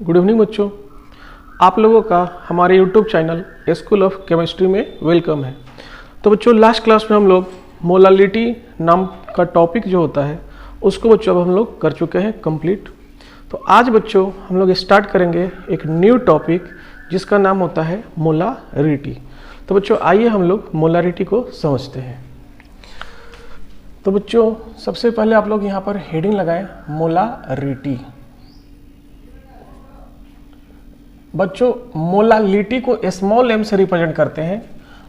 Good evening बच्चों, आप लोगों का हमारे YouTube channel school of chemistry में वेलकम है। तो बच्चों लास्ट क्लास में हम लोग मोलालिटी नाम का टॉपिक जो होता है उसको बच्चों अब हम लोग कर चुके हैं कंप्लीट। तो आज बच्चों हम लोग स्टार्ट करेंगे एक न्यू टॉपिक जिसका नाम होता है मोलारिटी। तो बच्चों आइए हम लोग मोलारिटी को समझते हैं। तो बच्चों सबसे पहले आप लोग यहाँ पर हेडिंग लगाएं मोलारिटी। बच्चों मोलालिटी को स्मॉल एम से रिप्रेजेंट करते हैं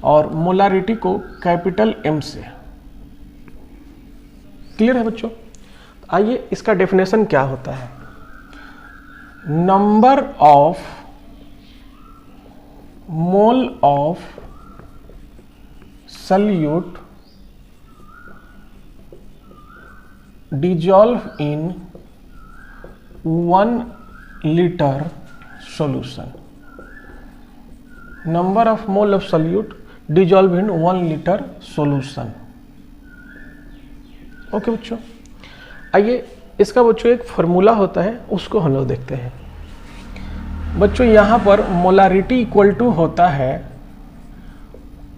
और मोलारिटी को कैपिटल एम से। क्लियर है बच्चों? आइए इसका डेफिनेशन क्या होता है। Number of mole of salute dissolve in 1 litre solution। number of mole of solute dissolve in 1 liter solution। Okay बच्चों, आइए इसका बच्चों एक फॉर्मूला होता है उसको हम लोग देखते हैं। बच्चों यहाँ पर मोलारिटी इक्वल टू होता है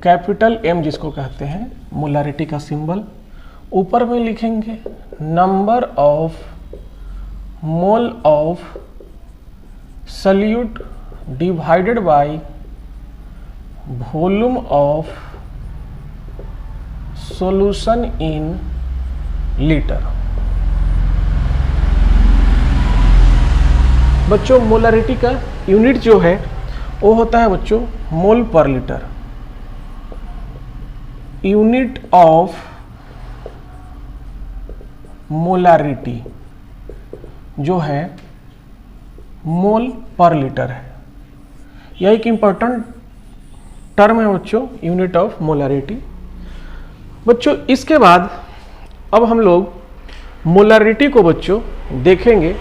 कैपिटल एम जिसको कहते हैं मोलारिटी का सिंबल। ऊपर में लिखेंगे number of mole of solute divided by volume of solution in liter। बच्चों मोलारिटी का यूनिट जो है वो होता है बच्चों मोल पर लीटर। यूनिट ऑफ मोलारिटी जो है मोल पर लीटर है। यह एक इंपॉर्टेंट टर्म है बच्चों, यूनिट ऑफ मोलारिटी। बच्चों इसके बाद अब हम लोग मोलारिटी को बच्चों देखेंगे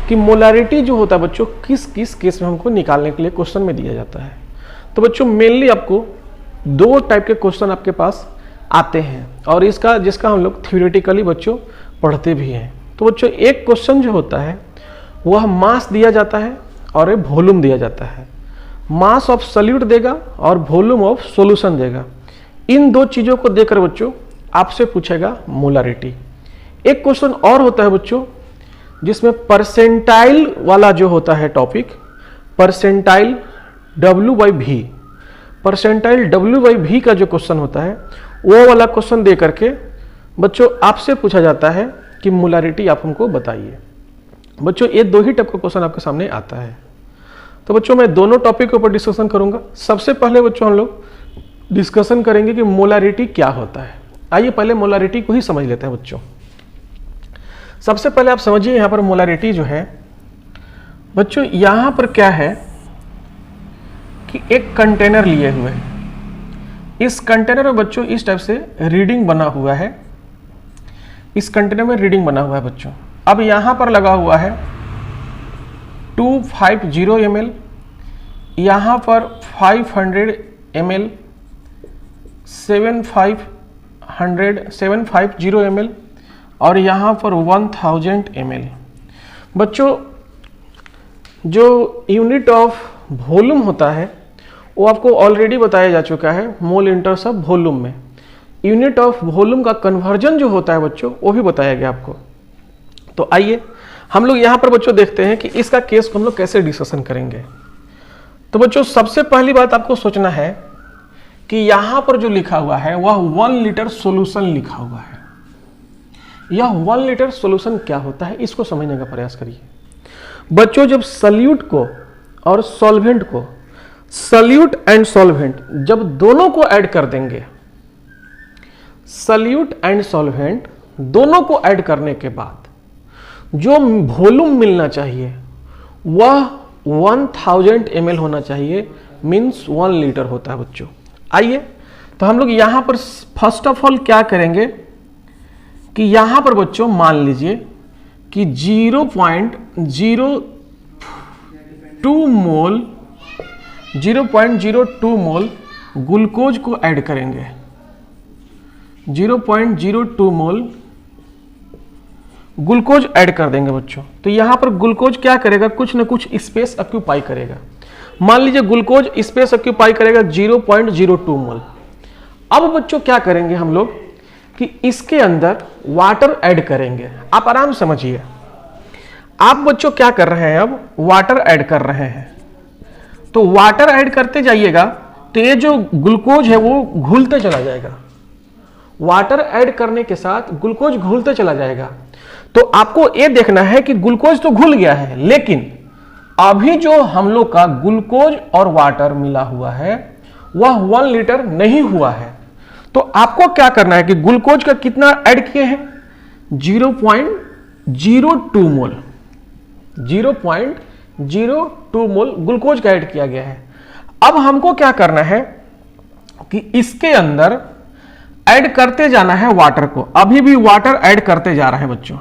कि मोलारिटी जो होता है बच्चों किस किस केस में हमको निकालने के लिए क्वेश्चन में दिया जाता है। तो बच्चों मेनली आपको 2 टाइप के क्वेश्चन आपके पास आते हैं और जिसका हम लोग थ्योरेटिकली बच्चों पढ़ते भी हैं। तो बच्चों एक क्वेश्चन जो होता है वह मास दिया जाता है और एक वॉल्यूम दिया जाता है। मास ऑफ सॉल्यूट देगा और वॉल्यूम ऑफ सॉल्यूशन देगा। इन 2 चीज़ों को देकर बच्चों आपसे पूछेगा मोलारिटी। एक क्वेश्चन और होता है बच्चों जिसमें परसेंटाइल वाला जो होता है topic, percentile W/V, percentile W/V का जो क्वेश्चन होता है वो वाला क्वेश्चन दे करके बच्चों आपसे पूछा जाता है कि मोलारिटी आप हमको बताइए। बच्चों ये 2 ही टाइप का क्वेश्चन आपके सामने आता है। तो बच्चों मैं दोनों टॉपिक के ऊपर डिस्कशन करूंगा। सबसे पहले बच्चों हम लोग डिस्कशन करेंगे कि मोलारिटी क्या होता है। आइए पहले मोलारिटी को ही समझ लेते हैं बच्चों। सबसे पहले आप समझिए यहाँ पर मोलारिटी जो है बच्चों यहाँ पर क्या है कि एक कंटेनर लिए हुए है। इस कंटेनर में बच्चों इस टाइप से रीडिंग बना हुआ है। इस कंटेनर में रीडिंग बना हुआ है बच्चों। अब यहाँ पर लगा हुआ है 250 ml, यहाँ पर 500 ml, 750 ml और यहाँ पर 1000 ml। बच्चों जो यूनिट ऑफ वॉल्यूम होता है वो आपको ऑलरेडी बताया जा चुका है मोल इंटर्स ऑफ वॉल्यूम में। यूनिट ऑफ वॉल्यूम का कन्वर्जन जो होता है बच्चों वो भी बताया गया आपको। तो आइए हम लोग यहाँ पर बच्चों देखते हैं कि इसका केस को हम लोग कैसे डिस्कशन करेंगे। तो बच्चों सबसे पहली बात आपको सोचना है कि यहाँ पर जो लिखा हुआ है वह 1 लीटर सॉल्यूशन लिखा हुआ है। यह 1 लीटर सॉल्यूशन क्या होता है इसको समझने का प्रयास करिए। बच्चों जब सॉल्यूट को और सॉल्वेंट को, सॉल्यूट एंड सॉल्वेंट जब दोनों को ऐड कर देंगे, सॉल्यूट एंड सॉल्वेंट दोनों को ऐड करने के बाद जो वॉल्यूम मिलना चाहिए वह 1000 ml होना चाहिए, मींस 1 लीटर होता है बच्चों। आइए तो हम लोग यहां पर फर्स्ट ऑफ ऑल क्या करेंगे कि यहां पर बच्चों मान लीजिए कि 0.02 मोल ग्लूकोज को ऐड करेंगे। 0.02 मोल ग्लूकोज ऐड कर देंगे बच्चों, तो यहां पर ग्लूकोज क्या करेगा, कुछ ना कुछ स्पेस ऑक्यूपाई करेगा। मान लीजिए ग्लूकोज स्पेस ऑक्यूपाई करेगा 0.02 मोल। अब बच्चों क्या करेंगे हम लोग कि इसके अंदर वाटर ऐड करेंगे। आप आराम समझिए, आप बच्चों क्या कर रहे हैं, अब वाटर ऐड कर रहे हैं। तो वाटर ऐड करते जाइएगा तो ये जो ग्लूकोज है वो घुलते चला जाएगा। वाटर ऐड करने के साथ ग्लूकोज घुलते चला जाएगा। तो आपको ये देखना है कि ग्लूकोज तो घुल गया है, लेकिन अभी जो हम लोग का ग्लूकोज और वाटर मिला हुआ है वह 1 लीटर नहीं हुआ है। तो आपको क्या करना है कि ग्लूकोज का कितना ऐड किए हैं, 0.02 मोल, 0.02 मोल ग्लूकोज का ऐड किया गया है। अब हमको क्या करना है कि इसके अंदर ऐड करते जाना है वाटर को। अभी भी वाटर ऐड करते जा रहा है बच्चों,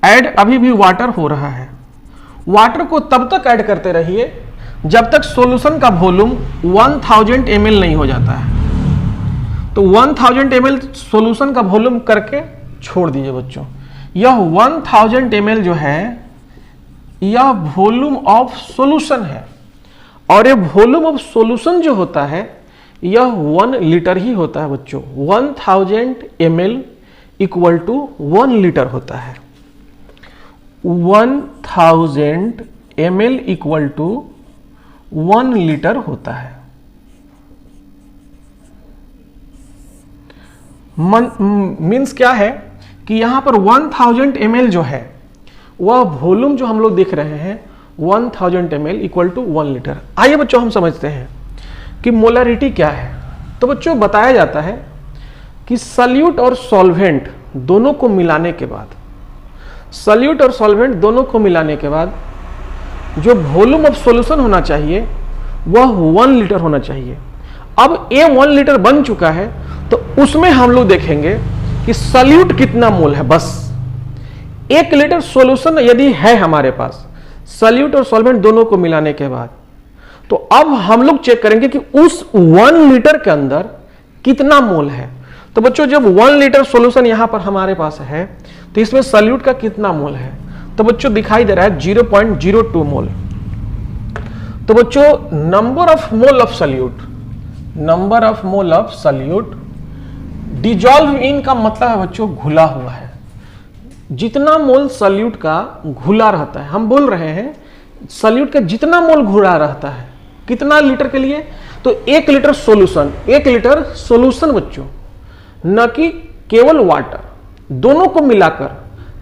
ऐड अभी भी वाटर हो रहा है। वाटर को तब तक ऐड करते रहिए जब तक सॉल्यूशन का वॉल्यूम 1000 ml नहीं हो जाता है। तो 1000 ml सॉल्यूशन का वॉल्यूम करके छोड़ दीजिए बच्चों। यह 1000 ml जो है यह वॉल्यूम ऑफ सॉल्यूशन है, और ये वॉल्यूम ऑफ सॉल्यूशन जो होता है यह 1 लीटर ही होता है बच्चों। 1000 ml इक्वल टू 1 लीटर होता है। 1000 ml इक्वल टू 1 लीटर होता है। मीन्स क्या है कि यहां पर 1000 ml जो है वह वॉल्यूम जो हम लोग देख रहे हैं 1000 ml इक्वल टू 1 लीटर। आइए बच्चों हम समझते हैं कि मोलरिटी क्या है। तो बच्चों बताया जाता है कि सॉल्यूट और सॉल्वेंट दोनों को मिलाने के बाद, सॉल्यूट और सॉल्वेंट दोनों को मिलाने के बाद जो वॉल्यूम ऑफ सॉल्यूशन होना चाहिए वह 1 लीटर होना चाहिए। अब ये 1 लीटर बन चुका है, तो उसमें हम लोग देखेंगे कि सॉल्यूट कितना मोल है। बस 1 लीटर सॉल्यूशन यदि है हमारे पास, सॉल्यूट और सॉल्वेंट दोनों को मिलाने के बाद, तो अब हम लोग चेक करेंगे कि उस 1 लीटर के अंदर कितना मोल है। तो बच्चों जब 1 लीटर सॉल्यूशन यहां पर हमारे पास है तो इसमें सॉल्यूट का कितना मोल है, तो बच्चों दिखाई दे रहा है 0.02 मोल। तो बच्चों number of mole of solute, number of mole of solute dissolve in का मतलब है बच्चों घुला हुआ है। जितना मोल सॉल्यूट का घुला रहता है, हम बोल रहे हैं सॉल्यूट का जितना मोल घुला रहता है कितना लीटर के लिए, तो 1 लीटर सॉल्यूशन, 1 लीटर सॉल्यूशन बच्चों, न कि केवल वाटर, दोनों को मिलाकर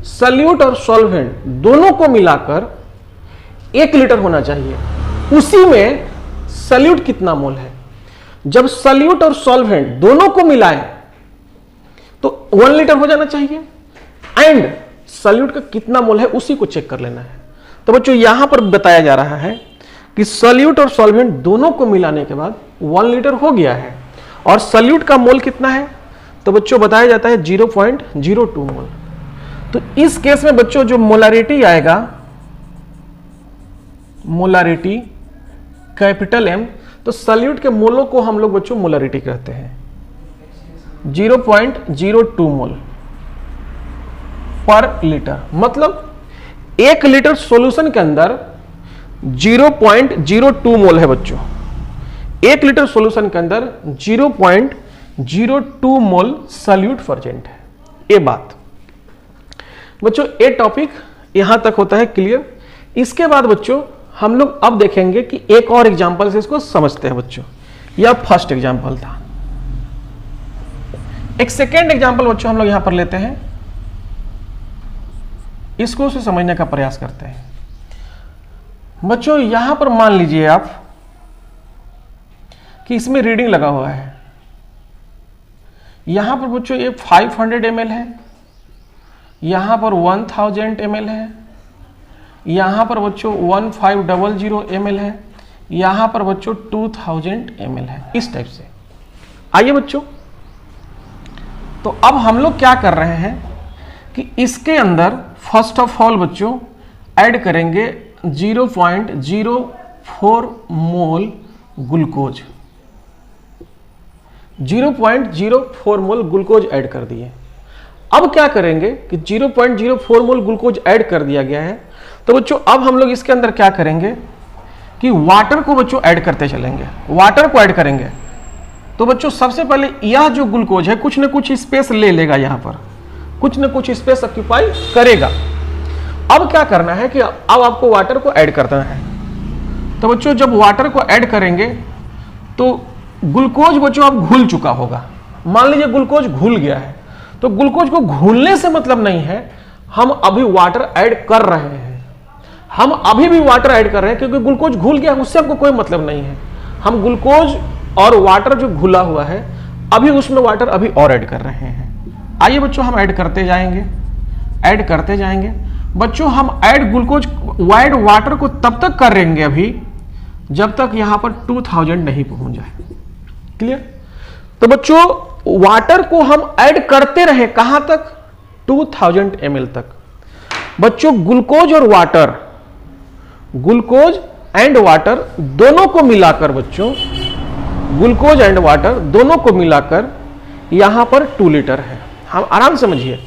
सॉल्यूट और सॉल्वेंट दोनों को मिलाकर 1 लीटर होना चाहिए। उसी में सॉल्यूट कितना मोल है, जब सॉल्यूट और सॉल्वेंट दोनों को मिलाएं तो 1 लीटर हो जाना चाहिए, एंड सॉल्यूट का कितना मोल है उसी को चेक कर लेना है। तो बच्चों यहां पर बताया जा रहा है कि सॉल्यूट और सॉल्वेंट दोनों को मिलाने के बाद 1 लीटर हो गया है, और सॉल्यूट का मोल कितना है, तो बच्चों बताया जाता है 0.02 मोल। तो इस केस में बच्चों जो मोलारिटी आएगा, मोलारिटी कैपिटल M, तो सॉल्यूट के मोलों को हम लोग बच्चों मोलारिटी कहते हैं। 0.02 मोल पर लीटर, मतलब 1 लीटर सॉल्यूशन के अंदर 0.02 मोल है बच्चों। 1 लीटर सॉल्यूशन के अंदर 0.02 मोल सॉल्यूट प्रेजेंट है। ये बात बच्चों, ये टॉपिक यहां तक होता है क्लियर। इसके बाद बच्चों हम लोग अब देखेंगे कि एक और एग्जांपल से इसको समझते हैं बच्चों। यह फर्स्ट एग्जांपल था। एक सेकेंड एग्जांपल बच्चों हम लोग यहां पर लेते हैं, इसको उसे समझने का प्रयास करते हैं। बच्चों यहां पर मान लीजिए आप कि इसमें रीडिंग लगा हुआ है। यहां पर बच्चों ये 500 ml है, यहां पर 1000 ml है, यहां पर बच्चों 1500 ml है, यहां पर बच्चों 2000 ml है, इस टाइप से। आइए बच्चों, तो अब हम लोग क्या कर रहे हैं कि इसके अंदर फर्स्ट ऑफ ऑल बच्चों ऐड करेंगे 0.04 मोल ग्लूकोज। 0.04 मोल ग्लूकोज ऐड कर दिए। अब क्या करेंगे कि 0.04 मोल ग्लूकोज ऐड कर दिया गया है। तो बच्चों अब हम लोग इसके अंदर क्या करेंगे कि वाटर को बच्चों ऐड करते चलेंगे, वाटर को ऐड करेंगे। तो बच्चों सबसे पहले यह जो ग्लूकोज है कुछ ना कुछ स्पेस ले लेगा, यहां पर कुछ ना कुछ स्पेस ऑक्यूपाई करेगा। अब क्या करना है कि अब आपको वाटर को ऐड करना है। तो बच्चों जब वाटर को ऐड करेंगे तो ग्लूकोज बच्चों अब घुल चुका होगा। मान लीजिए ग्लूकोज घुल गया है, तो ग्लूकोज को घुलने से मतलब नहीं है, हम अभी वाटर ऐड कर रहे हैं, हम अभी भी वाटर ऐड कर रहे हैं, क्योंकि ग्लूकोज घुल गया उससे हमको कोई मतलब नहीं है। हम ग्लूकोज और वाटर जो घुला हुआ है अभी उसमें वाटर अभी और ऐड कर रहे हैं। आइए बच्चों हम ऐड करते जाएंगे, ऐड करते जाएंगे। बच्चों हम ऐड ग्लूकोज ऐड वाटर को तब तक करेंगे अभी जब तक यहां पर 2000 नहीं पहुंच जाए। क्लियर? तो बच्चों वाटर को हम ऐड करते रहे कहां तक? 2000 ml तक। बच्चों ग्लूकोज और वाटर, ग्लूकोज एंड वाटर दोनों को मिलाकर, बच्चों ग्लूकोज एंड वाटर दोनों को मिलाकर यहां पर 2 लीटर है। हम आराम समझिए,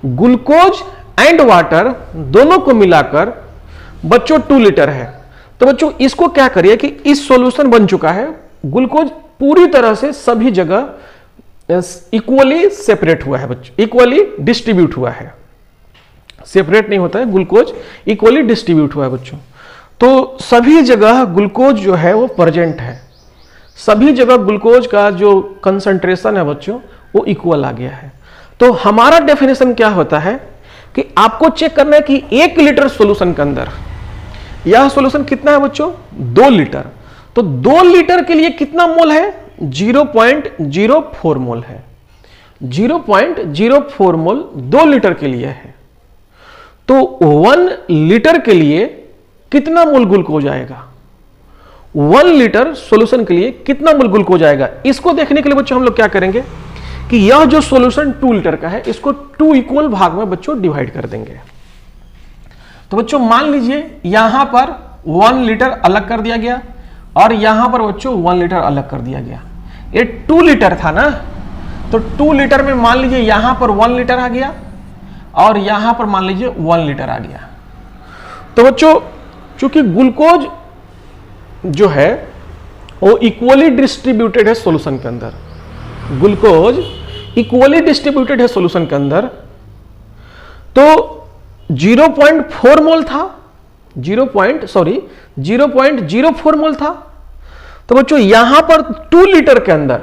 ग्लूकोज एंड वाटर दोनों को मिलाकर बच्चों 2 लीटर है। तो बच्चों इसको क्या करिए कि इस सॉल्यूशन बन चुका है, ग्लूकोज पूरी तरह से सभी जगह इक्वली सेपरेट हुआ है बच्चों, इक्वली डिस्ट्रीब्यूट हुआ है। सेपरेट नहीं होता है, ग्लूकोज इक्वली डिस्ट्रीब्यूट हुआ है बच्चों। तो सभी जगह ग्लूकोज जो है वो प्रेजेंट है, सभी जगह ग्लूकोज का जो कंसंट्रेशन है बच्चों वो इक्वल आ गया है। तो हमारा डेफिनेशन क्या होता है कि आपको चेक करना है कि 1 लीटर सॉल्यूशन के अंदर यह सॉल्यूशन कितना है बच्चों? 2 लीटर। तो 2 लीटर के लिए कितना मोल है? 0.04 मोल है। 0.04 मोल 2 लीटर के लिए है। तो 1 लीटर के लिए कितना मोल ग्लूकोज आएगा? 1 लीटर सॉल्यूशन के लिए कितना मोल ग्लूकोज आएगा? इसको देखने के लिए बच्चों हम लोग क्या करेंगे कि यह जो सॉल्यूशन 2 लीटर का है इसको 2 इक्वल भाग में बच्चों डिवाइड कर देंगे। तो बच्चों मान लीजिए यहां पर 1 लीटर अलग कर दिया गया और यहां पर बच्चों 1 लीटर अलग कर दिया गया। ये 2 लीटर था ना, तो 2 लीटर में मान लीजिए यहां पर 1 लीटर आ गया और यहां पर मान लीजिए 1 लीटर आ गया। तो बच्चों चूंकि ग्लूकोज जो है वो इक्वली डिस्ट्रीब्यूटेड है सॉल्यूशन के अंदर, ग्लूकोज इक्वली डिस्ट्रीब्यूटेड है सॉल्यूशन के अंदर, तो 0.4 मोल था, 0.04 मोल था। तो बच्चों यहां पर 2 लीटर के अंदर,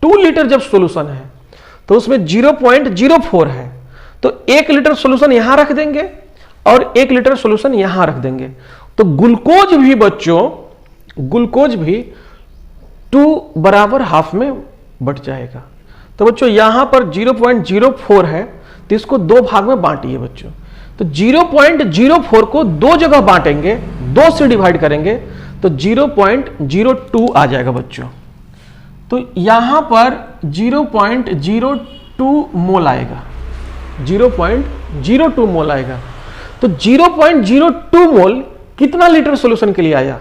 2 लीटर जब सॉल्यूशन है तो उसमें 0.04 है, तो 1 लीटर सॉल्यूशन यहां रख देंगे और 1 लीटर सॉल्यूशन यहां रख देंगे। तो ग्लूकोज भी बच्चों, ग्लूकोज भी 2 बराबर हाफ में बट जाएगा। तो बच्चों यहां पर 0.04 है तो इसको 2 भाग में बांटिए बच्चों। तो 0.04 को 2 जगह बांटेंगे, 2 से डिवाइड करेंगे तो 0.02 आ जाएगा बच्चों। तो यहां पर 0.02 मोल आएगा, 0.02 मोल आएगा। तो 0.02 मोल कितना लीटर सॉल्यूशन के लिए आया?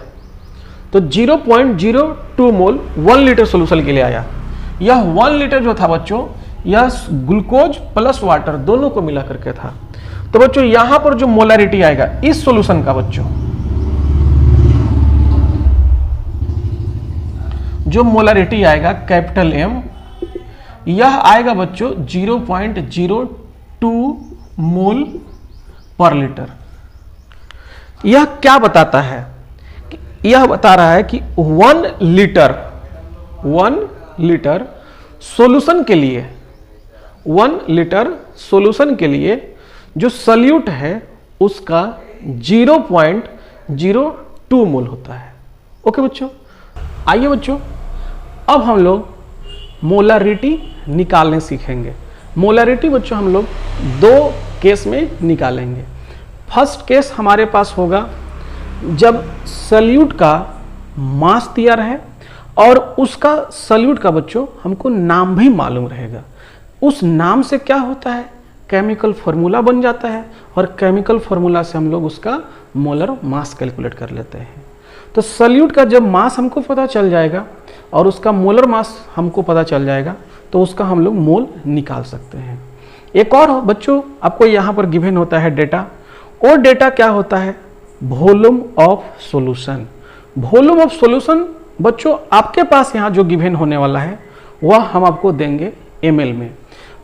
तो 0.02 मोल 1 लीटर सॉल्यूशन के लिए आया। यह 1 लीटर जो था बच्चों, यह ग्लूकोज प्लस वाटर दोनों को मिला करके था। तो बच्चों यहां पर जो मोलरिटी आएगा इस सॉल्यूशन का, बच्चों जो मोलरिटी आएगा कैपिटल M, यह आएगा बच्चों 0.02 मोल पर लीटर। यह क्या बताता है? यह बता रहा है कि 1 लीटर सॉल्यूशन के लिए, 1 लीटर सॉल्यूशन के लिए जो सॉल्यूट है उसका 0.02 मोल होता है। ओके बच्चों, आइए बच्चों अब हम लोग मोलरिटी निकालने सीखेंगे। मोलरिटी बच्चों हम लोग 2 केस में निकालेंगे। फर्स्ट केस हमारे पास होगा जब सॉल्यूट का मास दिया रहे और उसका सॉल्यूट का बच्चों हमको नाम भी मालूम रहेगा। उस नाम से क्या होता है? केमिकल फार्मूला बन जाता है और केमिकल फार्मूला से हम लोग उसका मोलर मास कैलकुलेट कर लेते हैं। तो सॉल्यूट का जब मास हमको पता चल जाएगा और उसका मोलर मास हमको पता चल जाएगा तो उसका हम लोग मोल निकाल सकते हैं। एक और बच्चों आपको यहाँ पर गिवन होता है डेटा, और डेटा क्या होता है, volume of solution. Volume of solution बच्चों आपके पास यहाँ जो गिवन होने वाला है वह हम आपको देंगे ml में।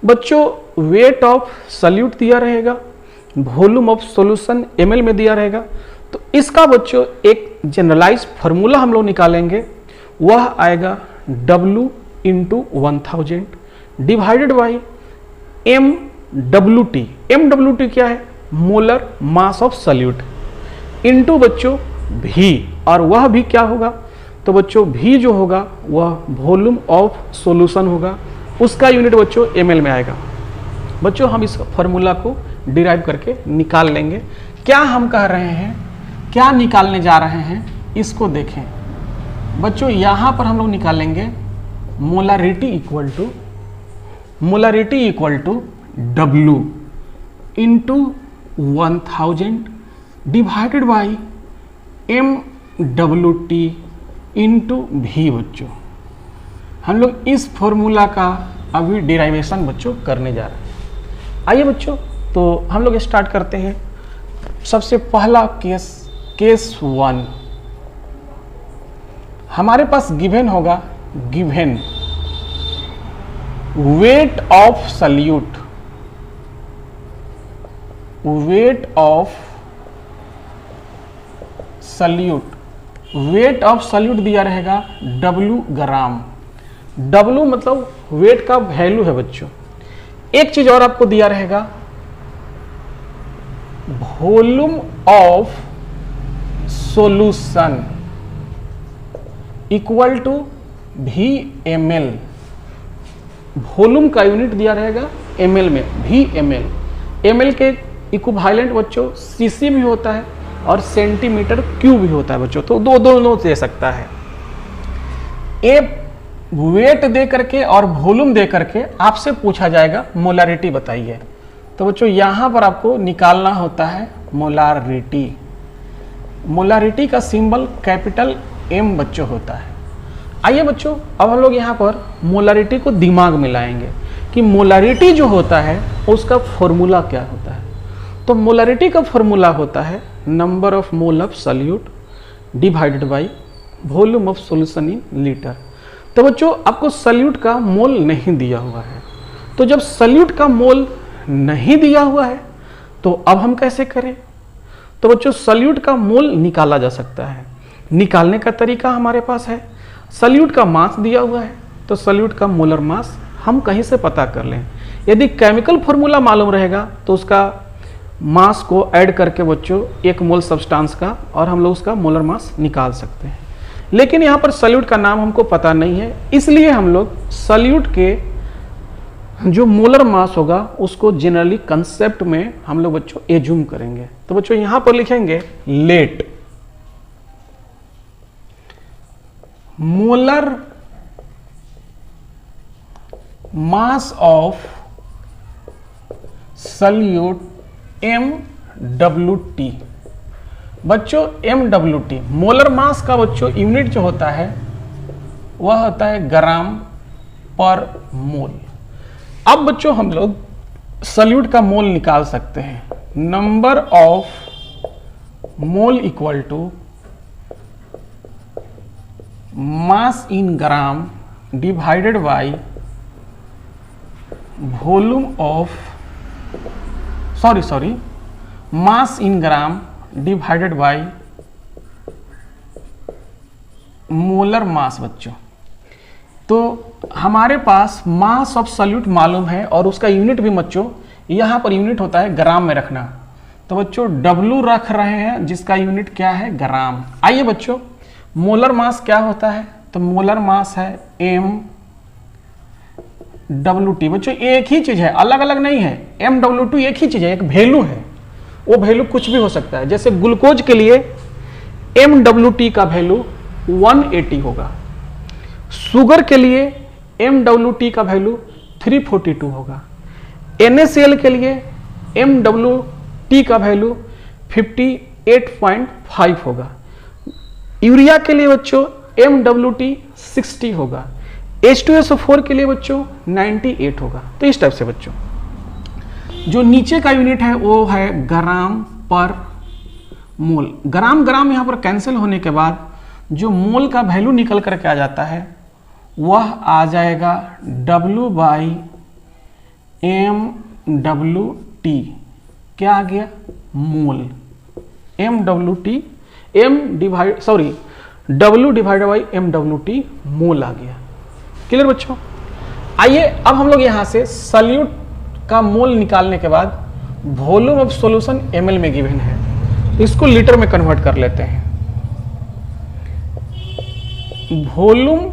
बच्चों वेट ऑफ सॉल्यूट दिया रहेगा, वॉल्यूम ऑफ सॉल्यूशन ml में दिया रहेगा। तो इसका बच्चों एक जनरलाइज फार्मूला हम लोग निकालेंगे, वह आएगा W into 1000 divided by MWT। MWT क्या है, molar mass of solute, into बच्चों V, और वह भी क्या होगा, तो बच्चों V जो होगा वह वॉल्यूम ऑफ सॉल्यूशन होगा, उसका यूनिट बच्चों ml में आएगा। बच्चों हम इस फॉर्मूला को डिराइव करके निकाल लेंगे। क्या हम कह रहे हैं, क्या निकालने जा रहे हैं, इसको देखें बच्चों। यहाँ पर हम लोग निकालेंगे molarity equal to W into 1000 divided by MWT into V। बच्चों हम लोग इस फॉर्मूला का अभी डिराइवेशन बच्चों करने जा रहे हैं। आइए बच्चों, तो हम लोग स्टार्ट करते हैं। सबसे पहला केस 1 हमारे पास गिवन होगा, given weight of solute, weight of solute दिया रहेगा W ग्राम। W मतलब वेट का वैल्यू है बच्चों। एक चीज और आपको दिया रहेगा, volume of solution equal to VML। Volume का यूनिट दिया रहेगा ml में, VML। ml के इक्विवेलेंट बच्चों cc भी होता है और सेंटीमीटर क्यूब भी होता है बच्चों, तो दोनों दे सकता है। ए वेट दे करके और वॉल्यूम दे करके आपसे पूछा जाएगा मोलारिटी बताइए, तो बच्चों यहां पर आपको निकालना होता है मोलारिटी। मोलारिटी का सिंबल कैपिटल M बच्चों होता है। आइए बच्चों, अब हम लोग यहाँ पर मोलारिटी को दिमाग में लाएंगे कि मोलारिटी जो होता है उसका फॉर्मूला क्या होता है। तो मोलारिटी का फॉर्मूला होता है number of mole of solute divided by volume of solution in litre. तो बच्चों आपको सॉल्यूट का मोल नहीं दिया हुआ है, तो जब सॉल्यूट का मोल नहीं दिया हुआ है तो अब हम कैसे करें। तो बच्चों सॉल्यूट का मोल निकाला जा सकता है। निकालने का तरीका हमारे पास है, सॉल्यूट का मास दिया हुआ है तो सॉल्यूट का मोलर मास हम कहीं से पता कर लें। यदि केमिकल फॉर्मूला मालूम रहेगा तो उसका मास को ऐड करके बच्चों एक मोल सब्सटेंस का, और हम लोग उसका मोलर मास निकाल सकते हैं। लेकिन यहाँ पर सॉल्यूट का नाम हमको पता नहीं है, इसलिए हम लोग सॉल्यूट के जो मोलर मास होगा उसको जनरली कंसेप्ट में हम लोग बच्चों एज्यूम करेंगे। तो बच्चों यहाँ पर लिखेंगे let molar mass of solute MWT। बच्चों MWT मोलर मास का बच्चों यूनिट जो होता है वह होता है ग्राम पर मोल। अब बच्चों हम लोग सॉल्यूट का मोल निकाल सकते हैं। Number of mole equal to mass in gram divided by volume of mass in gram divided by molar mass. बच्चों तो हमारे पास मास ऑफ सॉल्यूट मालूम है और उसका यूनिट भी बच्चों यहाँ पर यूनिट होता है ग्राम में रखना। तो बच्चों W रख रहे हैं जिसका यूनिट क्या है, ग्राम। आइए बच्चों मोलर मास क्या होता है, तो मोलर मास है MWT। बच्चों एक ही चीज है, अलग अलग नहीं है। MWT एक ही चीज है, एक वैल्यू है, वो वैल्यू कुछ भी हो सकता है। जैसे ग्लूकोज के लिए MWT का वैल्यू 180 होगा, शुगर के लिए MWT का वैल्यू 342 होगा, NaCl के लिए MWT का वैल्यू 58.5 होगा, यूरिया के लिए बच्चों MWT 60 होगा, H2SO4 के लिए बच्चों 98 होगा। तो इस टाइप से बच्चों जो नीचे का यूनिट है वो है ग्राम पर मोल। ग्राम ग्राम यहाँ पर कैंसिल होने के बाद जो मोल का वैल्यू निकल करके आ जाता है वह आ जाएगा W/MWT। क्या आ गया? मोल। MWT W/MWT मोल आ गया। क्लियर बच्चों? आइए अब हम लोग यहां से सॉल्यूट का मोल निकालने के बाद वॉल्यूम ऑफ सॉल्यूशन ml में गिवन है, इसको लीटर में कन्वर्ट कर लेते हैं। वॉल्यूम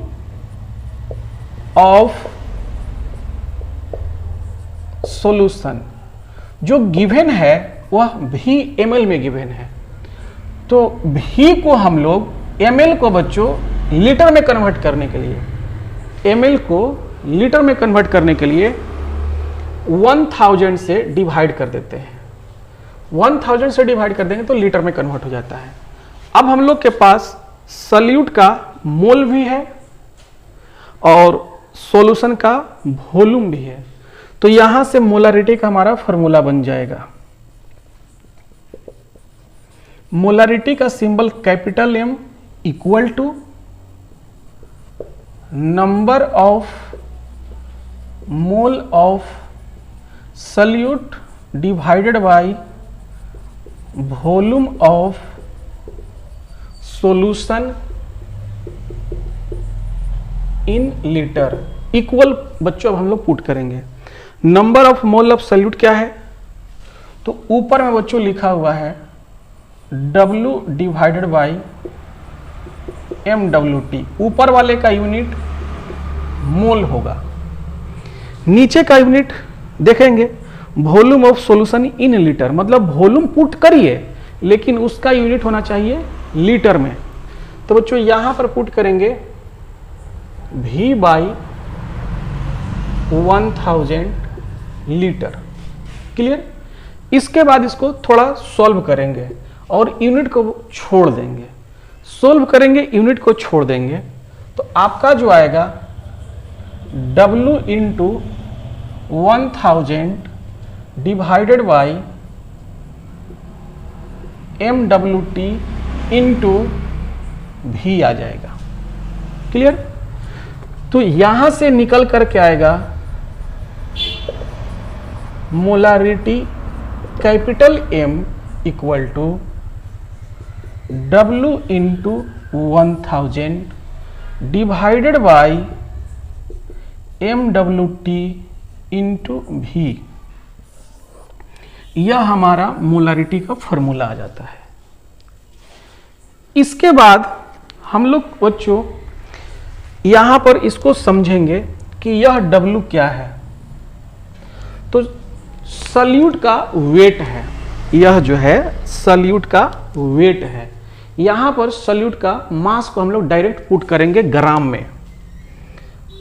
ऑफ सॉल्यूशन जो गिवन है वह भी ml में गिवन है, तो भी को हम लोग ml को बच्चों लीटर में कन्वर्ट करने के लिए ml को लीटर में कन्वर्ट करने के लिए 1000 से डिवाइड कर देते हैं। 1000 से डिवाइड कर देंगे तो लीटर में कन्वर्ट हो जाता है। अब हम लोग के पास सॉल्यूट का मोल भी है और सॉल्यूशन का वॉल्यूम भी है, तो यहां से मोलारिटी का हमारा फॉर्मूला बन जाएगा। मोलारिटी का symbol capital M equal to number of mole of solute divided by volume of solution in litre equal. बच्चों अब हम लोग पुट करेंगे number of mole of solute क्या है, तो ऊपर में बच्चों लिखा हुआ है W/MWT। ऊपर वाले का यूनिट मोल होगा, नीचे का यूनिट देखेंगे volume of solution in litre, मतलब वॉल्यूम पुट करिए लेकिन उसका यूनिट होना चाहिए लीटर में। तो बच्चों यहां पर पुट करेंगे V/1000 लीटर। क्लियर? इसके बाद इसको थोड़ा सॉल्व करेंगे और यूनिट को छोड़ देंगे। सॉल्व करेंगे, यूनिट को छोड़ देंगे, तो आपका जो आएगा W/1000 divided by MWT into V आ जाएगा। क्लियर? तो यहां से निकल करके आएगा molarity capital M equal to W/1000 divided by MWT into V। यह हमारा मोलारिटी का फॉर्मूला आ जाता है। इसके बाद हम लोग बच्चों यहां पर इसको समझेंगे कि यह W क्या है। तो सॉल्यूट का वेट है, यह जो है सॉल्यूट का वेट है। यहां पर सॉल्यूट का मास को हम लोग डायरेक्ट पुट करेंगे ग्राम में,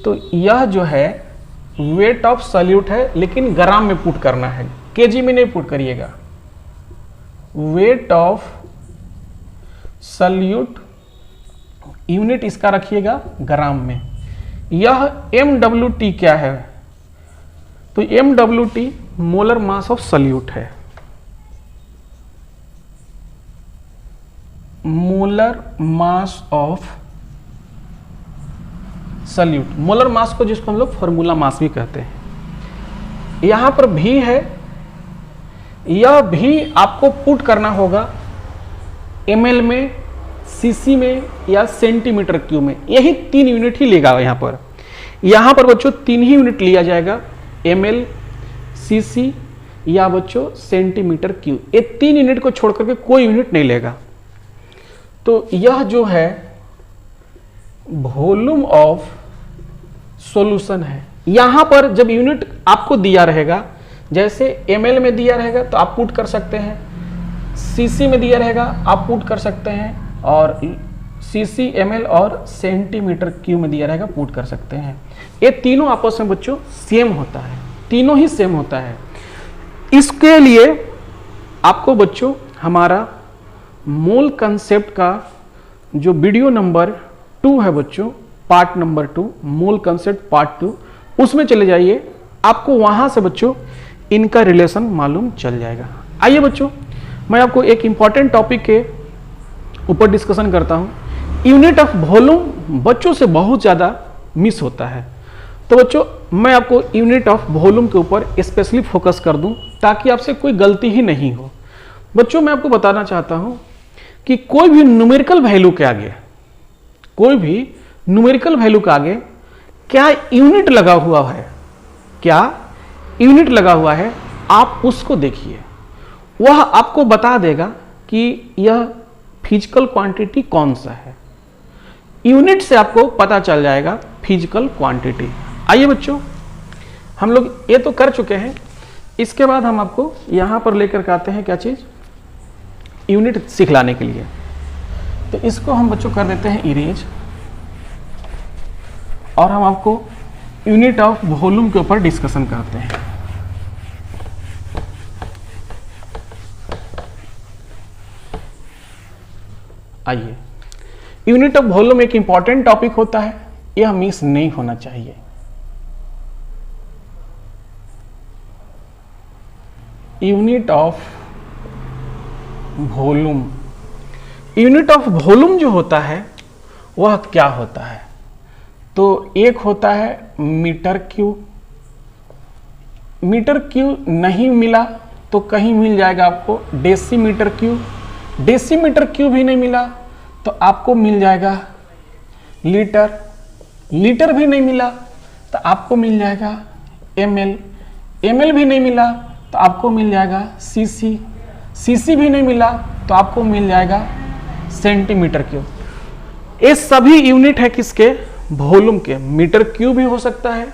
तो यह जो है वेट ऑफ सॉल्यूट है लेकिन ग्राम में पुट करना है, केजी में नहीं पुट करिएगा। वेट ऑफ सॉल्यूट यूनिट इसका रखिएगा ग्राम में। यह MWT क्या है, तो MWT molar mass of solute है। Molar mass of solute, molar mass को जिसको हम लोग फॉर्मूला मास भी कहते हैं। यहां पर भी है, यह भी आपको पुट करना होगा ml में, cc में या सेंटीमीटर क्यूब में। यही 3 यूनिट ही लेगा यहां पर। यहां पर बच्चों 3 ही यूनिट लिया जाएगा, ml, cc या बच्चों सेंटीमीटर क्यूब। ये 3 यूनिट को छोड़ करके कोई यूनिट नहीं लेगा। तो यह जो है वॉल्यूम ऑफ सॉल्यूशन है। यहां पर जब यूनिट आपको दिया रहेगा, जैसे ml में दिया रहेगा तो आप पुट कर सकते हैं, cc में दिया रहेगा आप पुट कर सकते हैं, और cc, ml और सेंटीमीटर क्यूब में दिया रहेगा पुट कर सकते हैं। ये तीनों आपस में बच्चों सेम होता है, तीनों ही सेम होता है। इसके लिए आपको बच्चों हमारा मोल कंसेप्ट का जो वीडियो नंबर 2 है बच्चों, पार्ट नंबर 2, मोल कंसेप्ट पार्ट 2, उसमें चले जाइए। आपको वहां से बच्चों इनका रिलेशन मालूम चल जाएगा। आइए बच्चों, मैं आपको एक इंपॉर्टेंट टॉपिक के ऊपर डिस्कशन करता हूँ। यूनिट ऑफ वॉल्यूम बच्चों से बहुत ज़्यादा मिस होता है, तो बच्चों मैं आपको यूनिट ऑफ वॉल्यूम के ऊपर स्पेशली फोकस कर दूं ताकि आपसे कोई गलती ही नहीं हो। बच्चों मैं आपको बताना चाहता हूं कि कोई भी न्यूमेरिकल वैल्यू के आगे, कोई भी न्यूमेरिकल वैल्यू के आगे क्या यूनिट लगा हुआ है, क्या यूनिट लगा हुआ है, आप उसको देखिए, वह आपको बता देगा कि यह फिजिकल क्वांटिटी कौन सा है। यूनिट से आपको पता चल जाएगा फिजिकल क्वांटिटी। आइए बच्चों, हम लोग ये तो कर चुके हैं, इसके बाद हम आपको यहां पर लेकर के आते हैं क्या चीज, यूनिट सिखलाने के लिए। तो इसको हम बच्चों कर देते हैं इरेज, और हम आपको यूनिट ऑफ वॉल्यूम के ऊपर डिस्कशन करते हैं। आइए, यूनिट ऑफ वॉल्यूम एक इंपॉर्टेंट टॉपिक होता है, यह मिस नहीं होना चाहिए। Unit of volume, unit of volume जो होता है वह क्या होता है, तो एक होता है मीटर क्यूब। मीटर क्यूब नहीं मिला तो कहीं मिल जाएगा आपको डेसीमीटर क्यूब, डेसीमीटर क्यूब भी नहीं मिला तो आपको मिल जाएगा लीटर, लीटर भी नहीं मिला तो आपको मिल जाएगा ml, ml भी नहीं मिला तो आपको मिल जाएगा cc, cc भी नहीं मिला तो आपको मिल जाएगा सेंटीमीटर क्यूब। ये सभी यूनिट है किसके, वॉल्यूम के। मीटर क्यूब भी हो सकता है,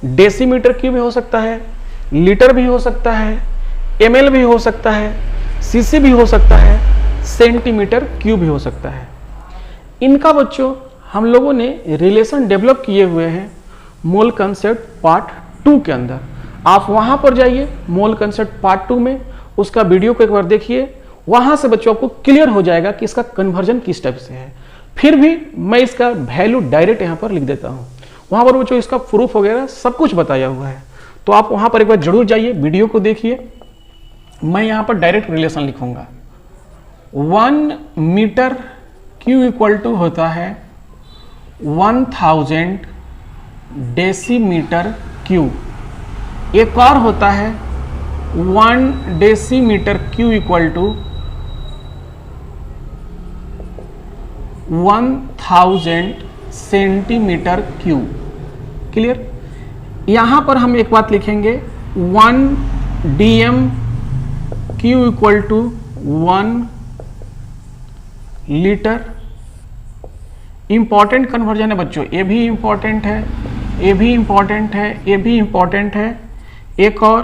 डेसीमीटर क्यूब भी हो सकता है, लीटर भी हो सकता है, ml भी हो सकता है, cc भी हो सकता है, सेंटीमीटर क्यूब भी हो सकता है। इनका बच्चों हम लोगों ने रिलेशन डेवलप किए हुए हैं मोल कंसेप्ट पार्ट 2 के अंदर। आप वहां पर जाइए मोल कंसेप्ट पार्ट 2 में, उसका वीडियो को एक बार देखिए, वहां से बच्चों आपको क्लियर हो जाएगा कि इसका कन्वर्जन किस टाइप से है। फिर भी मैं इसका वैल्यू डायरेक्ट यहाँ पर लिख देता हूँ, वहां पर बच्चों इसका प्रूफ वगैरह सब कुछ बताया हुआ है, तो आप वहां पर एक बार जरूर जाइए, वीडियो को देखिए। मैं यहाँ पर डायरेक्ट रिलेशन लिखूंगा। 1 मीटर क्यू इक्वल टू होता है 1000 डेसीमीटर क्यूब। एक और होता है 1 decimetre cube equal to 1000 centimetre cube. Clear. यहां पर हम एक बात लिखेंगे 1 dm cube equal to 1 litre. Important conversion है बच्चों, ये भी इंपॉर्टेंट है, ये भी इंपॉर्टेंट है, ये भी इंपॉर्टेंट है। एक और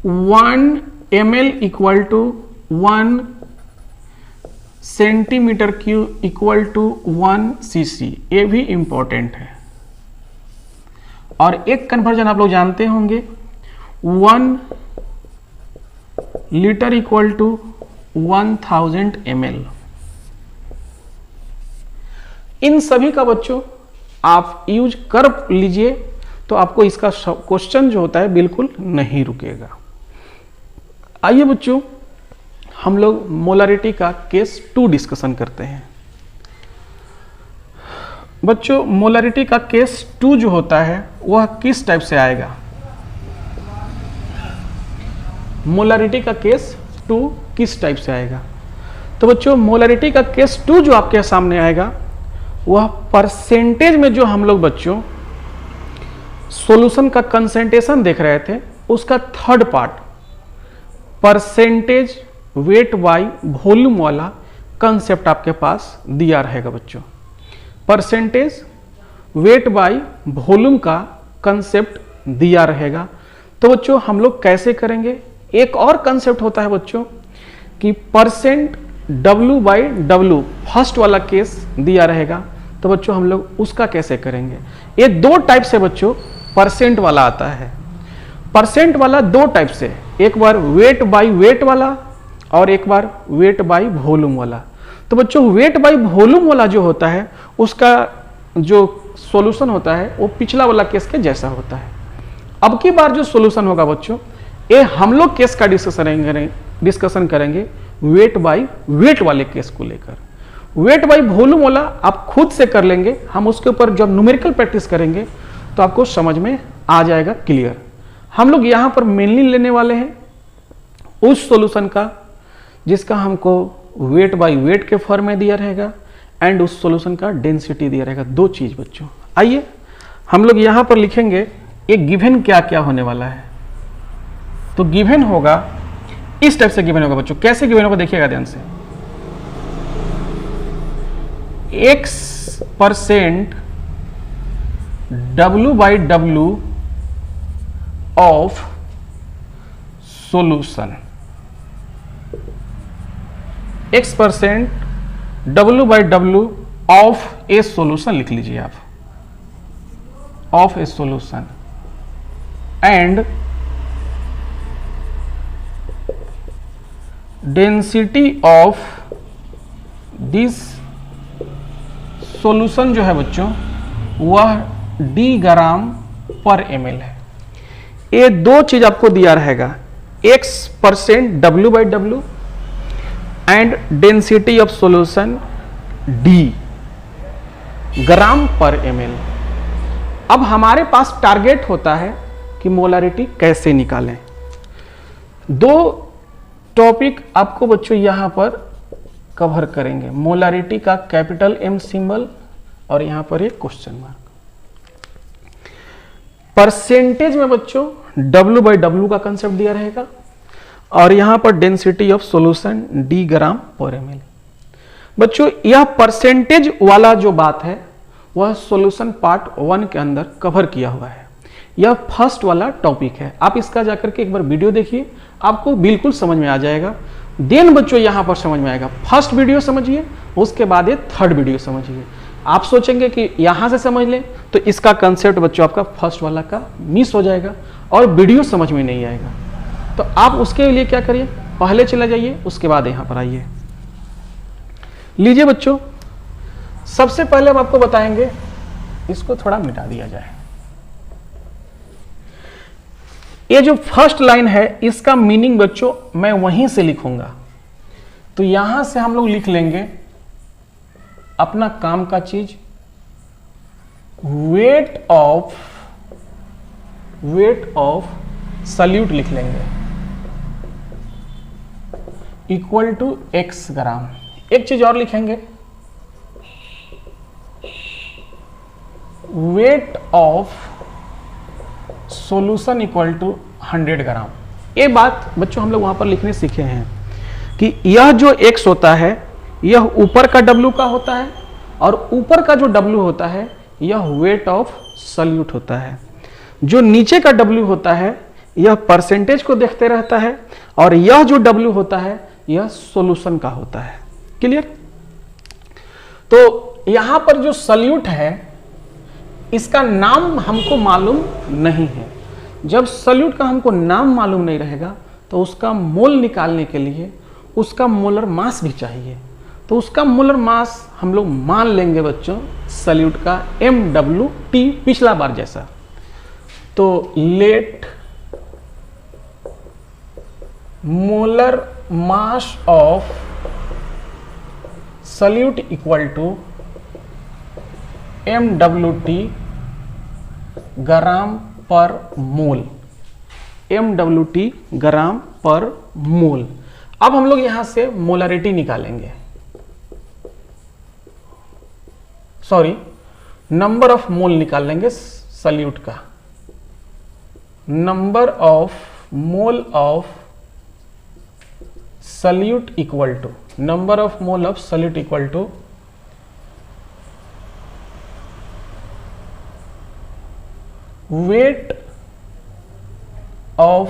1 ml equal to 1 centimetre cube equal to 1 cc, ये भी इंपॉर्टेंट है। और एक कन्वर्जन आप लोग जानते होंगे 1 लीटर इक्वल टू 1000 ml। इन सभी का बच्चों आप यूज कर लीजिए तो आपको इसका क्वेश्चन जो होता है बिल्कुल नहीं रुकेगा। आइए बच्चों, हम लोग मोलारिटी का केस 2 डिस्कशन करते हैं। बच्चों मोलारिटी का केस 2 जो होता है वह किस टाइप से आएगा, मोलारिटी का केस 2 किस टाइप से आएगा, तो बच्चों मोलारिटी का केस 2 जो आपके सामने आएगा वह परसेंटेज में, जो हम लोग बच्चों सॉल्यूशन का कंसंट्रेशन देख रहे थे उसका third part, percentage weight by volume वाला कंसेप्ट आपके पास दिया रहेगा बच्चों। परसेंटेज वेट बाय वॉल्यूम का कंसेप्ट दिया रहेगा। तो बच्चों हम लोग कैसे करेंगे, एक और कंसेप्ट होता है बच्चों कि percent W by W, first वाला केस दिया रहेगा, तो बच्चों हम लोग उसका कैसे करेंगे। ये 2 टाइप से बच्चों परसेंट वाला आता है। परसेंट वाला 2 टाइप से, एक बार वेट बाई वेट वाला और एक बार वेट बाई वॉल्यूम वाला। तो बच्चों वेट बाई वॉल्यूम वाला जो होता है उसका जो सॉल्यूशन होता है वो पिछला वाला केस के जैसा होता है। अब की बार जो सॉल्यूशन होगा बच्चों, ये हम लोग केस का डिस्कशन करेंगे वेट बाय वेट वाले केस को लेकर। वेट बाय वॉल्यूम वाला आप खुद से कर लेंगे, हम उसके ऊपर जब न्यूमेरिकल प्रैक्टिस करेंगे तो आपको समझ में आ जाएगा क्लियर। हम लोग यहां पर मेनली लेने वाले हैं उस सॉल्यूशन का जिसका हमको वेट बाय वेट के फॉर्म में दिया रहेगा एंड उस सॉल्यूशन का डेंसिटी दिया रहेगा। दो चीज बच्चों, आइए हम लोग यहां पर लिखेंगे एक गिवन क्या क्या होने वाला है। तो गिवन होगा इस टाइप से गिवन होगा बच्चों। कैसे गिवन होगा देखिएगा ध्यान से। x% W/W of solution, x% W/W of A solution लिख लीजिए आप, of A solution and density of this solution जो है बच्चों वह d ग्राम पर ml है। ये दो चीज आपको दिया रहेगा, x% W/W and density of solution d ग्राम पर ml। अब हमारे पास टारगेट होता है कि मोलारिटी कैसे निकालें। दो टॉपिक आपको बच्चों यहां पर कवर करेंगे, मोलारिटी का कैपिटल M सिंबल और यहां पर एक क्वेश्चन मार्क। परसेंटेज में बच्चों W/W का कंसेप्ट दिया रहेगा और यहां पर डेंसिटी ऑफ सॉल्यूशन d ग्राम पर ml। बच्चों यह परसेंटेज वाला जो बात है वह सॉल्यूशन पार्ट 1 के अंदर कवर किया हुआ है। यह फर्स्ट वाला टॉपिक है, आप इसका जाकर के एक बार वीडियो देखिए, आपको बिल्कुल समझ में आ जाएगा। देन बच्चों यहां पर समझ में आएगा, फर्स्ट वीडियो समझिए उसके बाद ये थर्ड वीडियो समझिए। आप सोचेंगे कि यहां से समझ लें तो इसका कंसेप्ट बच्चों आपका फर्स्ट वाला का मिस हो जाएगा और वीडियो समझ में नहीं आएगा। तो आप उसके लिए क्या करिए, पहले चले जाइए उसके बाद यहां पर आइए। लीजिए बच्चों, सबसे पहले हम आपको बताएंगे, इसको थोड़ा मिटा दिया जाए। ये जो फर्स्ट लाइन है इसका मीनिंग बच्चों मैं वहीं से लिखूंगा, तो यहां से हम लोग लिख लेंगे अपना काम का चीज, वेट ऑफ सल्यूट लिख लेंगे इक्वल टू x ग्राम। एक चीज और लिखेंगे, weight of solution equal to 100 gram. ये बात बच्चों हम लोग वहां पर लिखने सीखे हैं कि यह जो x होता है यह ऊपर का W का होता है और ऊपर का जो W होता है यह वेट ऑफ सल्यूट होता है। जो नीचे का W होता है यह परसेंटेज को देखते रहता है और यह जो W होता है यह सॉल्यूशन का होता है। क्लियर? तो यहां पर जो सल्यूट है इसका नाम हमको मालूम नहीं है। जब सल्यूट का हमको नाम मालूम नहीं रहेगा तो उसका मोल निकालने के लिए उसका मोलर मास भी चाहिए। तो उसका मोलर मास हम लोग मान लेंगे बच्चों सल्यूट का MWT, पिछला बार जैसा। तो let molar mass of solute equal to MWT gram per mole, MWT gram per मोल। अब हम लोग यहां से मोलारिटी निकालेंगे, सॉरी नंबर ऑफ मोल निकाल लेंगे सल्यूट का। Number of mole of solute equal to, number of mole of solute equal to weight of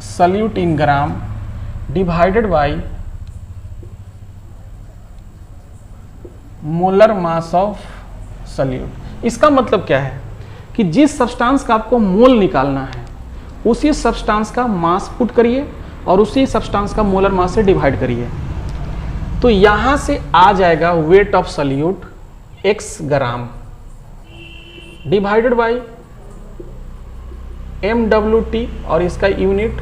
solute in gram divided by molar mass of solute. इसका मतलब क्या है कि जिस सब्सटेंस का आपको मोल निकालना है उसी सब्सटेंस का मास पुट करिए और उसी सब्सटेंस का मोलर मास से डिवाइड करिए। तो यहां से आ जाएगा wait of salute x gram divided by MWT और इसका यूनिट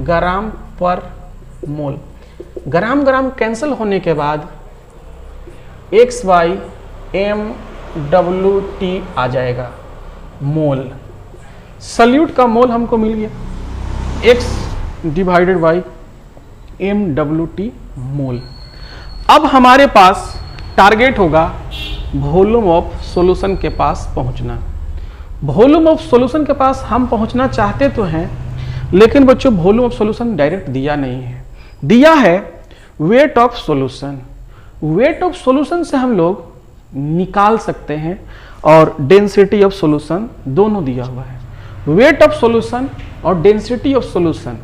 ग्राम पर मोल। ग्राम ग्राम कैंसिल होने के बाद X/MWT आ जाएगा मोल। सल्यूट का मोल हमको मिल गया X/MWT मोल। अब हमारे पास टारगेट होगा वॉल्यूम ऑफ सॉल्यूशन के पास पहुंचना। वॉल्यूम ऑफ सॉल्यूशन के पास हम पहुंचना चाहते तो हैं, लेकिन बच्चों वॉल्यूम ऑफ सॉल्यूशन डायरेक्ट दिया नहीं है, दिया है wait of solution. Weight of solution से हम लोग निकाल सकते हैं और डेंसिटी ऑफ सॉल्यूशन दोनों दिया हुआ है। वेट ऑफ सॉल्यूशन और density of solution,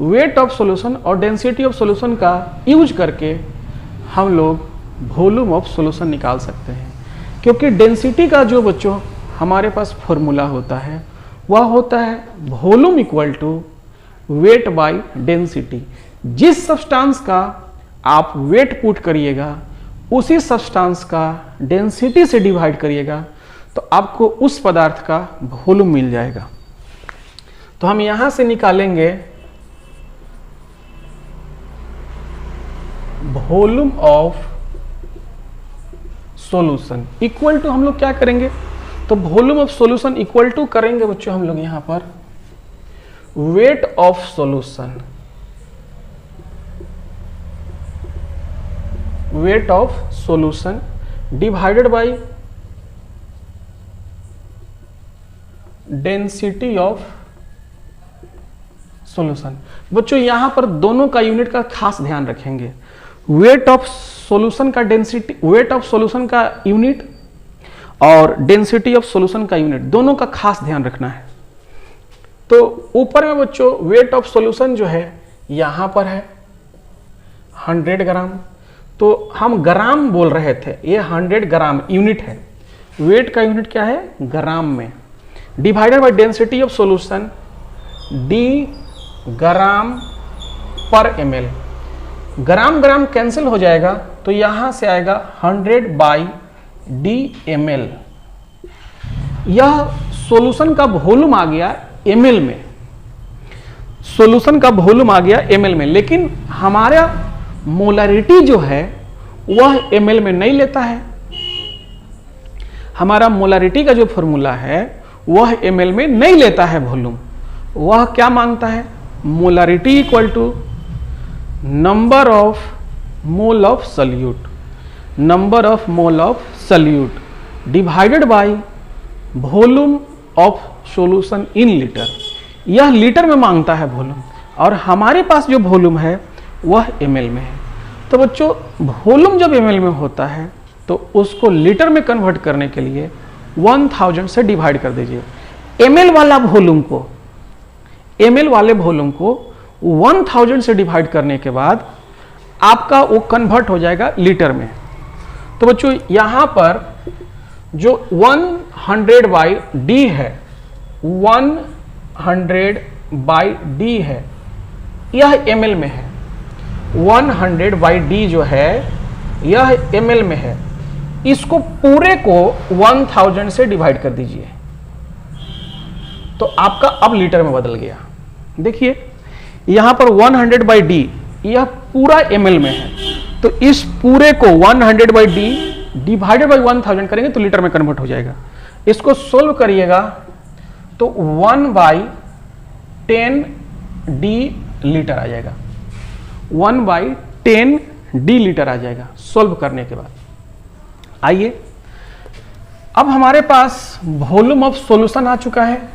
weight of solution और डेंसिटी ऑफ सॉल्यूशन का यूज करके हम लोग वॉल्यूम ऑफ सॉल्यूशन निकाल सकते हैं। क्योंकि डेंसिटी का जो बच्चों हमारे पास फॉर्मूला होता है वह होता है volume equal to weight by density. जिस सब्सटेंस का आप वेट पुट करिएगा उसी सब्सटेंस का डेंसिटी से डिवाइड करिएगा तो आपको उस पदार्थ का वॉल्यूम मिल जाएगा। तो हम यहां से निकालेंगे volume of solution equal to, हम लोग क्या करेंगे तो volume of solution equal to करेंगे बच्चों हम लोग यहां पर weight of solution, weight of solution divided by density of solution. बच्चों यहां पर दोनों का यूनिट का खास ध्यान रखेंगे। वेट ऑफ सॉल्यूशन का डेंसिटी, वेट ऑफ सॉल्यूशन का यूनिट और डेंसिटी ऑफ सॉल्यूशन का यूनिट दोनों का खास ध्यान रखना है। तो ऊपर में बच्चों वेट ऑफ सॉल्यूशन जो है यहां पर है 100 ग्राम, तो हम ग्राम बोल रहे थे, ये 100 ग्राम यूनिट है। वेट का यूनिट क्या है ग्राम में, divided by density of solution D gram पर ml। ग्राम ग्राम कैंसिल हो जाएगा तो यहां से आएगा 100/d/ml। यह सॉल्यूशन का वॉल्यूम आ गया ml में, सॉल्यूशन का वॉल्यूम आ गया ml में, लेकिन हमारा मोलरिटी जो है वह ml में नहीं लेता है। हमारा मोलरिटी का जो फॉर्मूला है वह ml में नहीं लेता है वॉल्यूम। वह क्या मांगता है molarity equal to number of mole of solute, number of mole of solute divided by volume of solution in litre. यह लीटर में मांगता है वॉल्यूम और हमारे पास जो वॉल्यूम है वह ml में है। तो बच्चों वॉल्यूम जब ml में होता है तो उसको लीटर में कन्वर्ट करने के लिए 1000 से डिवाइड कर दीजिए। ml वाला वॉल्यूम को, ml वाले वॉल्यूम को 1000 से डिवाइड करने के बाद आपका वो कन्वर्ट हो जाएगा लीटर में। तो बच्चों यहां पर जो 100/d है, 100/d है, यह ml में है। 100/d जो है यह ml में है। इसको पूरे को 1000 से डिवाइड कर दीजिए तो आपका अब लीटर में बदल गया। देखिए यहां पर 100/d यह पूरा ml में है, तो इस पूरे को 100/d डिवाइडेड बाय 1000 करेंगे तो लीटर में कन्वर्ट हो जाएगा। इसको सोल्व करिएगा तो 1/10d लीटर आ जाएगा, 1/10d लीटर आ जाएगा सोल्व करने के बाद। आइए अब हमारे पास वॉल्यूम ऑफ सॉल्यूशन आ चुका है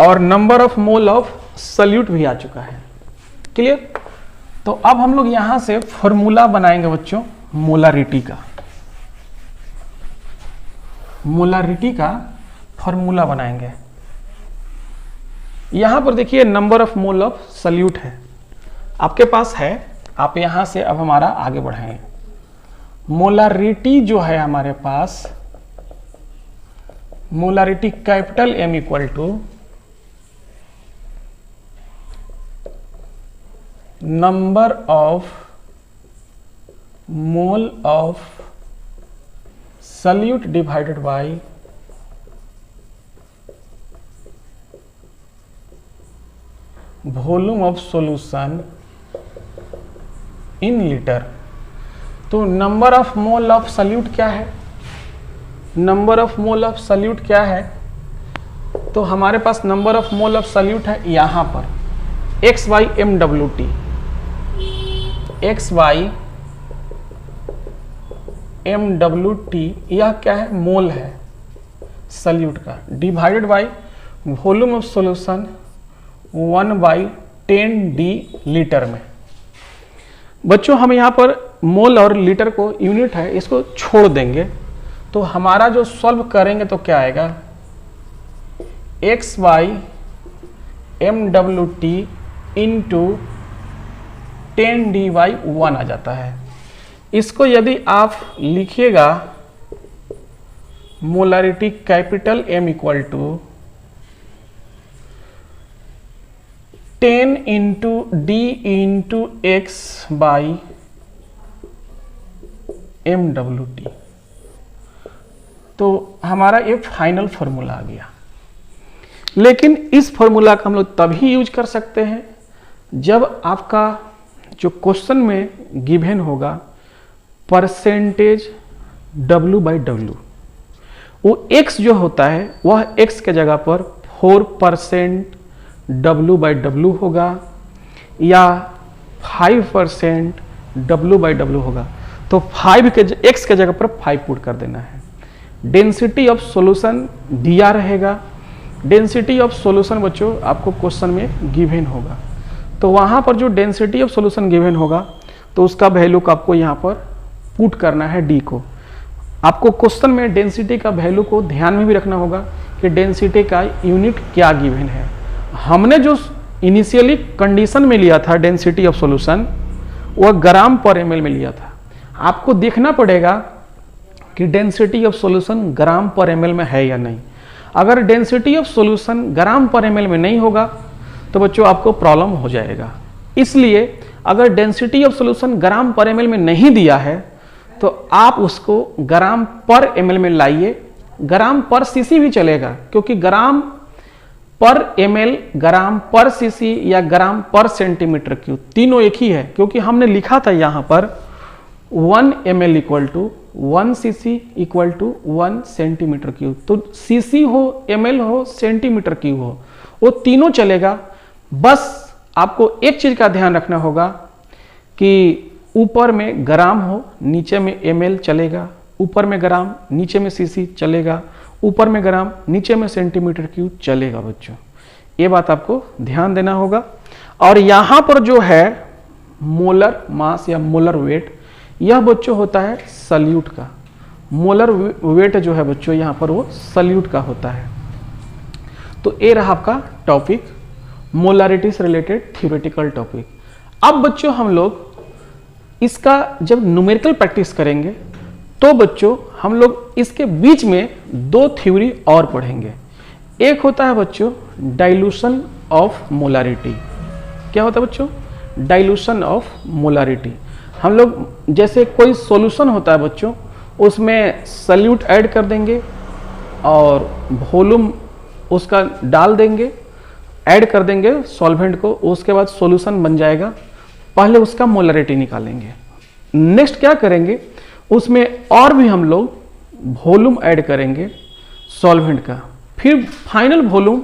और number of mole of salute भी आ चुका है। क्लियर? तो अब हम लोग यहां से फॉर्मूला बनाएंगे बच्चों मोलारिटी का, मोलारिटी का फॉर्मूला बनाएंगे। यहां पर देखिए number of mole of salute है आपके पास है, आप यहां से अब हमारा आगे बढ़ाएंगे। मोलारिटी जो है हमारे पास, molarity capital M equal to number of mole of solute divided by volume of solution in litre. तो number of mole of solute क्या है? Number of mole of solute क्या है? तो हमारे पास number of mole of solute है यहां पर x by M W T, X by M W T, यह क्या है? मोल है सॉल्यूट का, divided by volume of solution 1/10 litre में। बच्चों हम यहाँ पर मोल और लीटर को यूनिट है इसको छोड़ देंगे, तो हमारा जो सॉल्व करेंगे तो क्या आएगा? x by M W T into 10d/1 आ जाता है। इसको यदि आप लिखिएगा molarity capital M equal to 10 into D into X by M W T, तो हमारा ये फाइनल फॉर्मूला आ गया। लेकिन इस फॉर्मूला का हम लोग तभी यूज कर सकते हैं जब आपका जो क्वेश्चन में गिवन होगा परसेंटेज W/W, वो x जो होता है वह x के जगह पर 4% W/W होगा या 5% W/W होगा। तो 5 के x के जगह पर 5 पुट कर देना है। डेंसिटी ऑफ सॉल्यूशन दिया रहेगा। डेंसिटी ऑफ सॉल्यूशन बच्चों आपको क्वेश्चन में गिवन होगा, तो वहां पर जो डेंसिटी ऑफ सॉल्यूशन गिवन होगा तो उसका वैल्यू को आपको यहाँ पर पुट करना है d को। आपको क्वेश्चन में डेंसिटी का वैल्यू को ध्यान में भी रखना होगा कि डेंसिटी का यूनिट क्या गिवन है। हमने जो इनिशियली कंडीशन में लिया था डेंसिटी ऑफ सॉल्यूशन वह ग्राम पर ml में लिया था। आपको देखना पड़ेगा कि डेंसिटी ऑफ सॉल्यूशन ग्राम पर ml में है या नहीं। अगर डेंसिटी ऑफ सॉल्यूशन ग्राम पर ml में नहीं होगा तो बच्चों आपको प्रॉब्लम हो जाएगा। इसलिए अगर डेंसिटी ऑफ सॉल्यूशन ग्राम पर ml में नहीं दिया है तो आप उसको ग्राम पर ml में लाइए। ग्राम पर सीसी भी चलेगा, क्योंकि ग्राम पर ml, ग्राम पर सीसी या ग्राम पर सेंटीमीटर क्यूब तीनों एक ही है, क्योंकि हमने लिखा था यहाँ पर 1 ml equal to 1 cc equal to 1 centimetre cube. तो cc हो, ml हो, सेंटीमीटर क्यूब हो, वो तीनों चलेगा। बस आपको एक चीज का ध्यान रखना होगा कि ऊपर में ग्राम हो, नीचे में ml चलेगा, ऊपर में ग्राम नीचे में cc चलेगा, ऊपर में ग्राम नीचे में सेंटीमीटर क्यूब चलेगा। बच्चों ये बात आपको ध्यान देना होगा। और यहाँ पर जो है मोलर मास या मोलर वेट, यह बच्चों होता है सॉल्यूट का। मोलर वेट जो है बच्चों यहाँ पर वो सॉल्यूट का होता है। तो ये रहा आपका टॉपिक, मोलारिटी से रिलेटेड थ्योरेटिकल टॉपिक। अब बच्चों हम लोग इसका जब न्यूमेरिकल प्रैक्टिस करेंगे तो बच्चों हम लोग इसके बीच में दो थ्योरी और पढ़ेंगे। एक होता है बच्चों डाइल्यूशन ऑफ मोलारिटी। क्या होता है बच्चों? Dilution of molarity. हम लोग जैसे कोई सॉल्यूशन होता है बच्चों, उसमें सॉल्यूट ऐड कर देंगे और वॉल्यूम उसका डाल देंगे, ऐड कर देंगे सॉल्वेंट को, उसके बाद सॉल्यूशन बन जाएगा। पहले उसका मोलारिटी निकालेंगे। नेक्स्ट क्या करेंगे, उसमें और भी हम लोग वॉल्यूम ऐड करेंगे सॉल्वेंट का, फिर फाइनल वॉल्यूम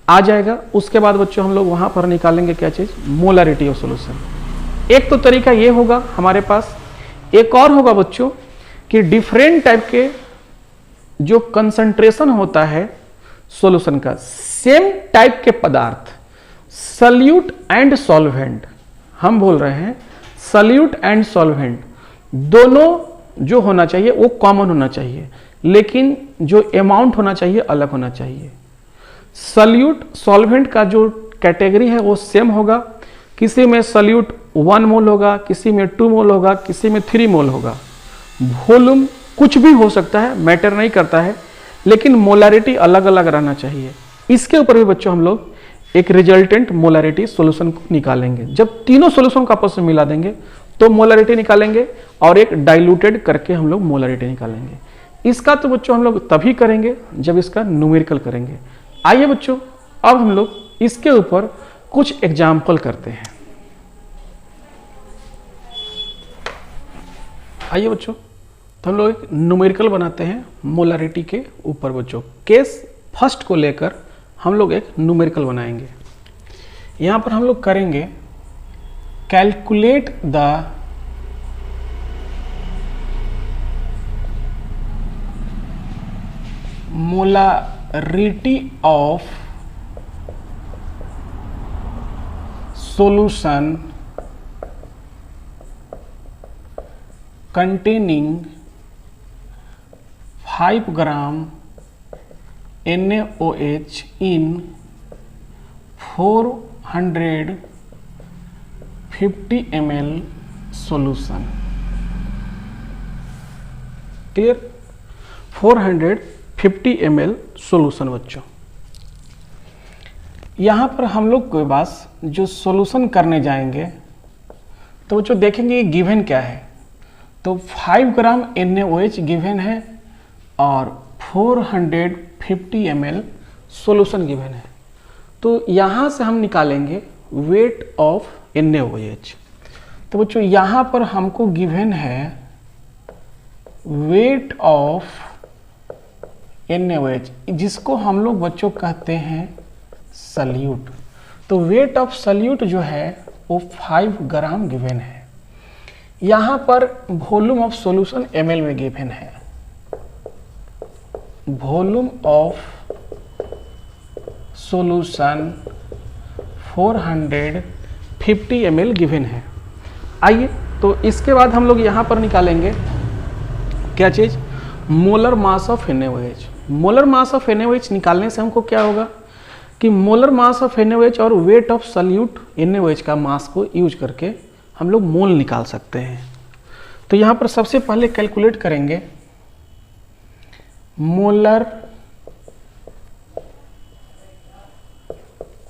आ जाएगा। उसके बाद बच्चों हम लोग वहां पर निकालेंगे क्या चीज? Molarity of solution. एक तो तरीका ये होगा हमारे पास। एक और होगा बच्चों कि डिफरेंट टाइप के जो कंसंट्रेशन होता है सॉल्यूशन का, सेम टाइप के पदार्थ, सॉल्यूट एंड सॉल्वेंट, हम बोल रहे हैं सॉल्यूट एंड सॉल्वेंट दोनों जो होना चाहिए वो कॉमन होना चाहिए, लेकिन जो अमाउंट होना चाहिए अलग होना चाहिए। सॉल्यूट सॉल्वेंट का जो कैटेगरी है वो सेम होगा। किसी में सॉल्यूट 1 मोल होगा, किसी में 2 मोल होगा, किसी में 3 मोल होगा। वॉल्यूम कुछ भी हो सकता है, मैटर नहीं करता है, लेकिन मोलारिटी अलग अलग रहना चाहिए। इसके ऊपर भी बच्चों हम लोग एक रिजल्टेंट मोलारिटी सॉल्यूशन को निकालेंगे। जब तीनों सॉल्यूशन को आपस में मिला देंगे तो मोलारिटी निकालेंगे, और एक डाइल्यूटेड करके हम लोग मोलारिटी निकालेंगे। इसका तो बच्चों हम लोग तभी करेंगे जब इसका न्यूमेरिकल करेंगे। आइए बच्चों अब हम लोग इसके ऊपर कुछ एग्जाम्पल करते हैं। आइए बच्चों, तो हम लोग एक न्यूमेरिकल बनाते हैं मोलारिटी के ऊपर। बच्चों केस फर्स्ट को लेकर हम लोग एक न्यूमेरिकल बनाएंगे। यहाँ पर हम लोग करेंगे calculate the molarity of solution containing 5 gram NaOH in 450 ml solution। Clear? 450 ml solution. बच्चों यहाँ पर हम लोग के पास जो सॉल्यूशन करने जाएंगे तो बच्चों देखेंगे ये गिवन क्या है। तो 5 ग्राम NaOH गिवन है और 450 ml सॉल्यूशन गिवन है। तो यहाँ से हम निकालेंगे वेट ऑफ NaOH। तो बच्चों यहाँ पर हमको गिवन है वेट ऑफ NaOH, जिसको हम लोग बच्चों कहते हैं सल्यूट। तो वेट ऑफ सल्यूट जो है वो 5 ग्राम गिवन है। यहाँ पर वॉल्यूम ऑफ सॉल्यूशन ml में गिवन है। Volume of solution 450 ml given है। आइए तो इसके बाद हम लोग यहाँ पर निकालेंगे क्या चीज़, molar mass of NaOH। Molar mass of NaOH निकालने से हमको क्या होगा कि मोलर मास ऑफ NaOH और वेट ऑफ सल्यूट NaOH का मास को यूज करके हम लोग मोल निकाल सकते हैं। तो यहाँ पर सबसे पहले कैलकुलेट करेंगे मोलर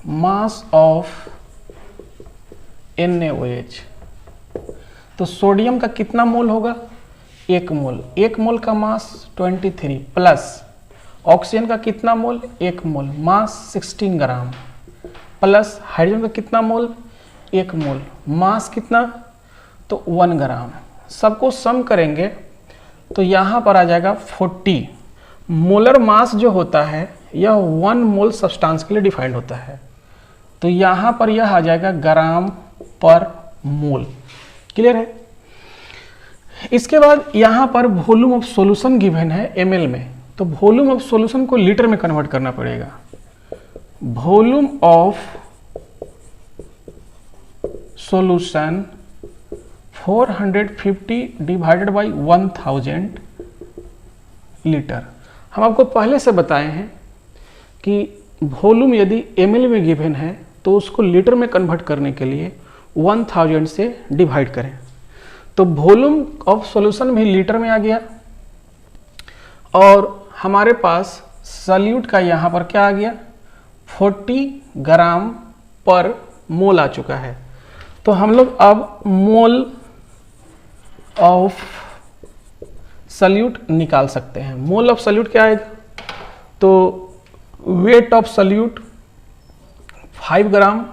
मास ऑफ NaOH। तो सोडियम का कितना मोल होगा, 1 मोल। 1 मोल का मास 23 प्लस ऑक्सीजन का कितना मोल, 1 मोल, मास 16 ग्राम, प्लस हाइड्रोजन का कितना मोल, 1 मोल, मास कितना, तो 1 ग्राम। सबको सम करेंगे तो यहाँ पर आ जाएगा 40। मोलर मास जो होता है यह 1 मोल सब्सटेंस के लिए डिफाइंड होता है। तो यहाँ पर यह आ जाएगा ग्राम पर मोल। क्लियर है? इसके बाद यहाँ पर वॉल्यूम ऑफ सॉल्यूशन गिवन है ml में। तो वॉल्यूम ऑफ सॉल्यूशन को लीटर में कन्वर्ट करना पड़ेगा। Volume of solution 450 divided by 1000 litre. हम आपको पहले से बताए हैं कि वॉल्यूम यदि ml में गिवन है तो उसको लीटर में कन्वर्ट करने के लिए 1000 से डिवाइड करें। तो वॉल्यूम ऑफ सॉल्यूशन भी लीटर में आ गया और हमारे पास सल्यूट का यहाँ पर क्या आ गया, 40 ग्राम पर मोल आ चुका है। तो हम लोग अब मोल ऑफ सल्यूट निकाल सकते हैं। मोल ऑफ सल्यूट क्या आएगा, तो wait of salute 5 gram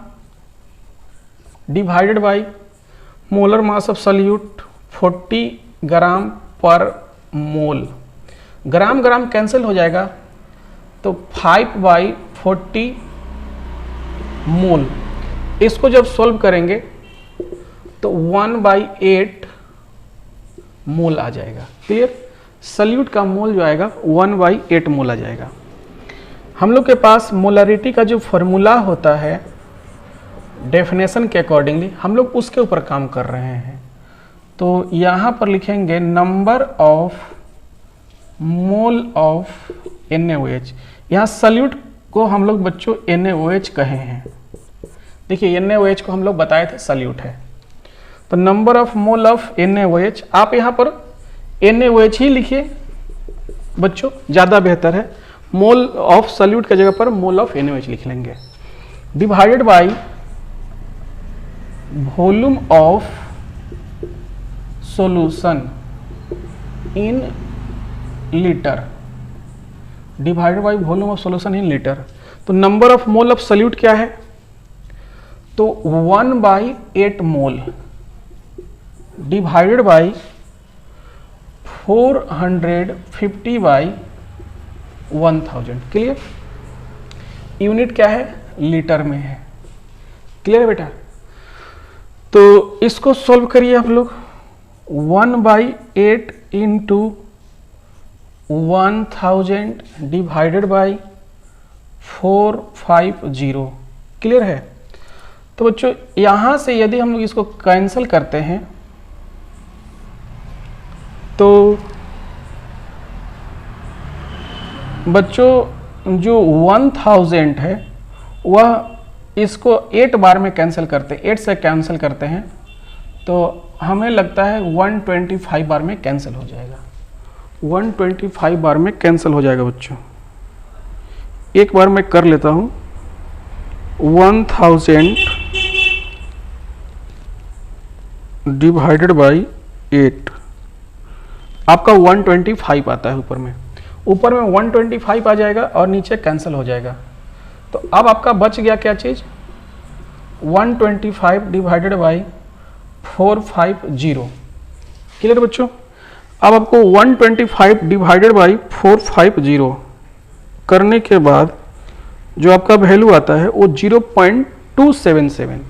divided by molar mass of salute 40 gram per mole. Gram gram cancel हो जाएगा तो 5/40 मोल। इसको जब सॉल्व करेंगे तो 1/8 मोल आ जाएगा। क्लियर? सल्यूट का मोल जो आएगा 1/8 मोल आ जाएगा। हम लोग के पास मोलारिटी का जो फॉर्मूला होता है डेफिनेशन के अकॉर्डिंगली हम लोग उसके ऊपर काम कर रहे हैं। तो यहाँ पर लिखेंगे number of mole of NaOH। यहाँ सल्यूट को हम लोग बच्चों NaOH कहे हैं। देखिए NaOH को हम लोग बताए थे सल्यूट है। तो number of mole of NaOH, आप यहाँ पर NaOH ही लिखिए बच्चों, ज़्यादा बेहतर है। मोल ऑफ सल्यूट की जगह पर मोल ऑफ NaOH लिख लेंगे, divided by volume of solution in litre divided by volume of solution in litre. तो number of mole of solute क्या है, तो 1/8 mole divided by 450/1000। Clear? Unit क्या है? लीटर में है। क्लियर है बेटा? तो इसको सॉल्व करिए आप लोग। 1/8 इंटू 1000 डिवाइडेड बाई 450। क्लियर है? तो बच्चों यहां से यदि हम लोग इसको कैंसिल करते हैं तो बच्चों जो 1000 है वह इसको 8 बार में कैंसिल करते हैं, 8 से कैंसिल करते हैं तो हमें लगता है 125 बार में कैंसिल हो जाएगा। 125 बार में कैंसिल हो जाएगा बच्चों। एक बार मैं कर लेता हूं। 1000 डिवाइडेड बाई 8 आपका 125 आता है। ऊपर में 125 आ जाएगा और नीचे कैंसिल हो जाएगा। तो अब आपका बच गया क्या चीज? 125 डिवाइडेड बाई 450। क्लियर बच्चों? अब आपको 125 डिवाइडेड बाई 450 करने के बाद जो आपका वैल्यू आता है वो 0.277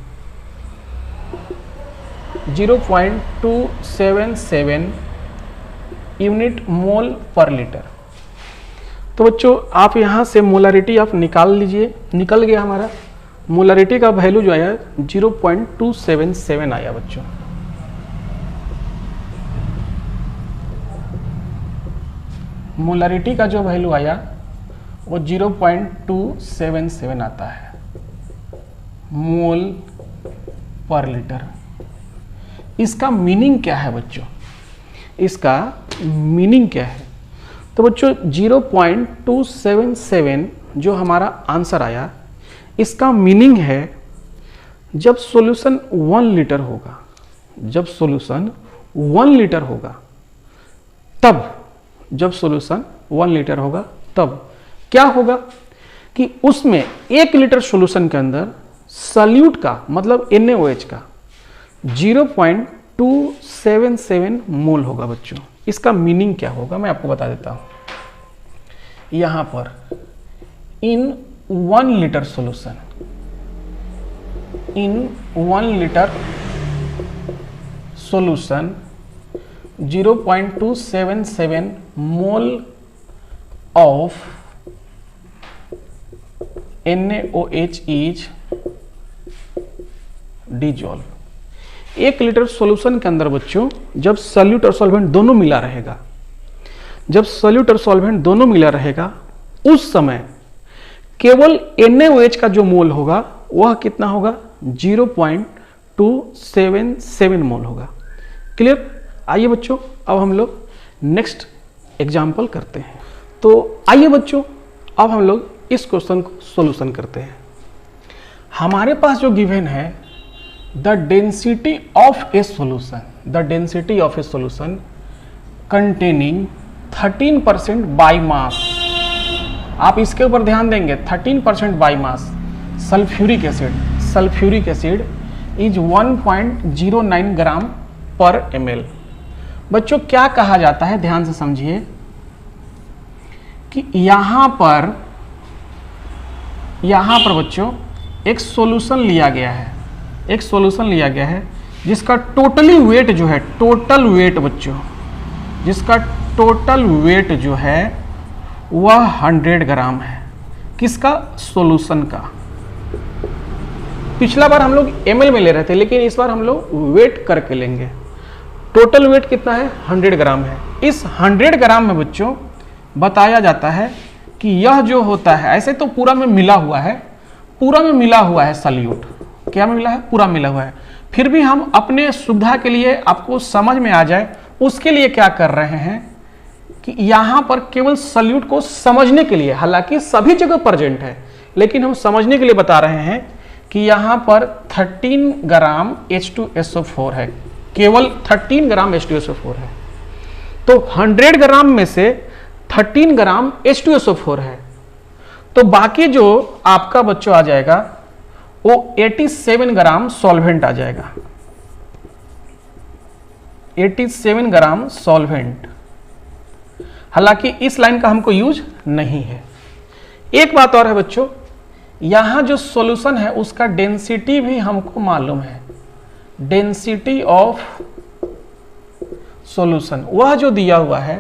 यूनिट मोल पर लीटर। तो बच्चों आप यहां से मोलारिटी आप निकाल लीजिए। निकल गया हमारा मोलारिटी का वैल्यू जो आया 0.277 आया बच्चों। मोलारिटी का जो वैल्यू आया वो 0.277 आता है मोल पर लीटर। इसका मीनिंग क्या है बच्चों? इसका मीनिंग क्या है? तो बच्चों 0.277 जो हमारा आंसर आया इसका मीनिंग है जब सॉल्यूशन 1 लीटर होगा, जब सॉल्यूशन 1 लीटर होगा तब, जब सॉल्यूशन 1 लीटर होगा तब क्या होगा कि उसमें 1 लीटर सॉल्यूशन के अंदर सॉल्यूट का मतलब NaOH का 0.277 मोल होगा बच्चों। इसका मीनिंग क्या होगा मैं आपको बता देता हूं। यहां पर इन 1 litre solution, in 1 litre solution 0.277 mole of NaOH is dissolve. 1 litre solution के अंदर बच्चों जब सॉल्यूट और सॉल्वेंट दोनों मिला रहेगा, जब सॉल्यूट और सॉल्वेंट दोनों मिला रहेगा उस समय केवल NaOH का जो मोल होगा वह कितना होगा? 0.277 मोल होगा। क्लियर? आइए बच्चों अब हम लोग नेक्स्ट एग्जाम्पल करते हैं। तो आइए बच्चों अब हम लोग इस क्वेश्चन को सॉल्यूशन करते हैं। हमारे पास जो गिवन है the density of A solution, the density of A solution containing 13% by mass. आप इसके ऊपर ध्यान देंगे 13% by mass sulphuric acid, sulphuric acid is 1.09 ग्राम पर ml। बच्चों क्या कहा जाता है ध्यान से समझिए कि यहां पर बच्चों एक सॉल्यूशन लिया गया है, एक सॉल्यूशन लिया गया है जिसका टोटली वेट जो है, टोटल वेट बच्चों, जिसका टोटल वेट जो है वह 100 ग्राम है। किसका? सॉल्यूशन का। पिछला बार हम लोग ml में ले रहे थे लेकिन इस बार हम लोग वेट करके लेंगे। टोटल वेट कितना है? 100 ग्राम है। इस 100 ग्राम में बच्चों बताया जाता है कि यह जो होता है, ऐसे तो पूरा में मिला हुआ है, पूरा में मिला हुआ है सॉल्यूट। क्या में मिला है? पूरा मिला हुआ है। फिर भी हम अपने सुविधा के लिए, आपको समझ में आ जाए उसके लिए क्या कर रहे हैं कि यहां पर केवल सॉल्यूट को समझने के लिए, हालांकि सभी जगह प्रेजेंट है लेकिन हम समझने के लिए बता रहे हैं कि यहां पर 13 ग्राम H2SO4 है, केवल 13 ग्राम H2SO4 है। तो 100 ग्राम में से 13 ग्राम H2SO4 है, तो बाकी जो आपका बच्चों आ जाएगा वो 87 ग्राम सॉल्वेंट आ जाएगा, 87 ग्राम सॉल्वेंट। हालांकि इस लाइन का हमको यूज नहीं है। एक बात और है बच्चों, यहां जो सॉल्यूशन है उसका डेंसिटी भी हमको मालूम है। डेंसिटी ऑफ सॉल्यूशन वह जो दिया हुआ है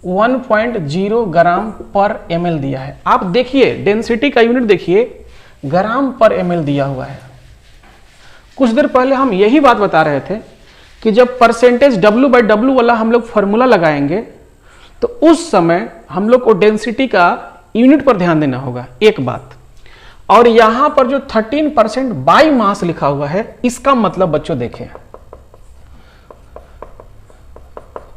1.0 ग्राम पर ml दिया है। आप देखिए डेंसिटी का यूनिट देखिए, ग्राम पर ml दिया हुआ है। कुछ देर पहले हम यही बात बता रहे थे कि जब परसेंटेज W/W वाला हम लोग फॉर्मूला लगाएंगे तो उस समय हम लोग को डेंसिटी का यूनिट पर ध्यान देना होगा, एक बात। और यहां पर जो 13% बाई मास लिखा हुआ है, इसका मतलब बच्चों देखें,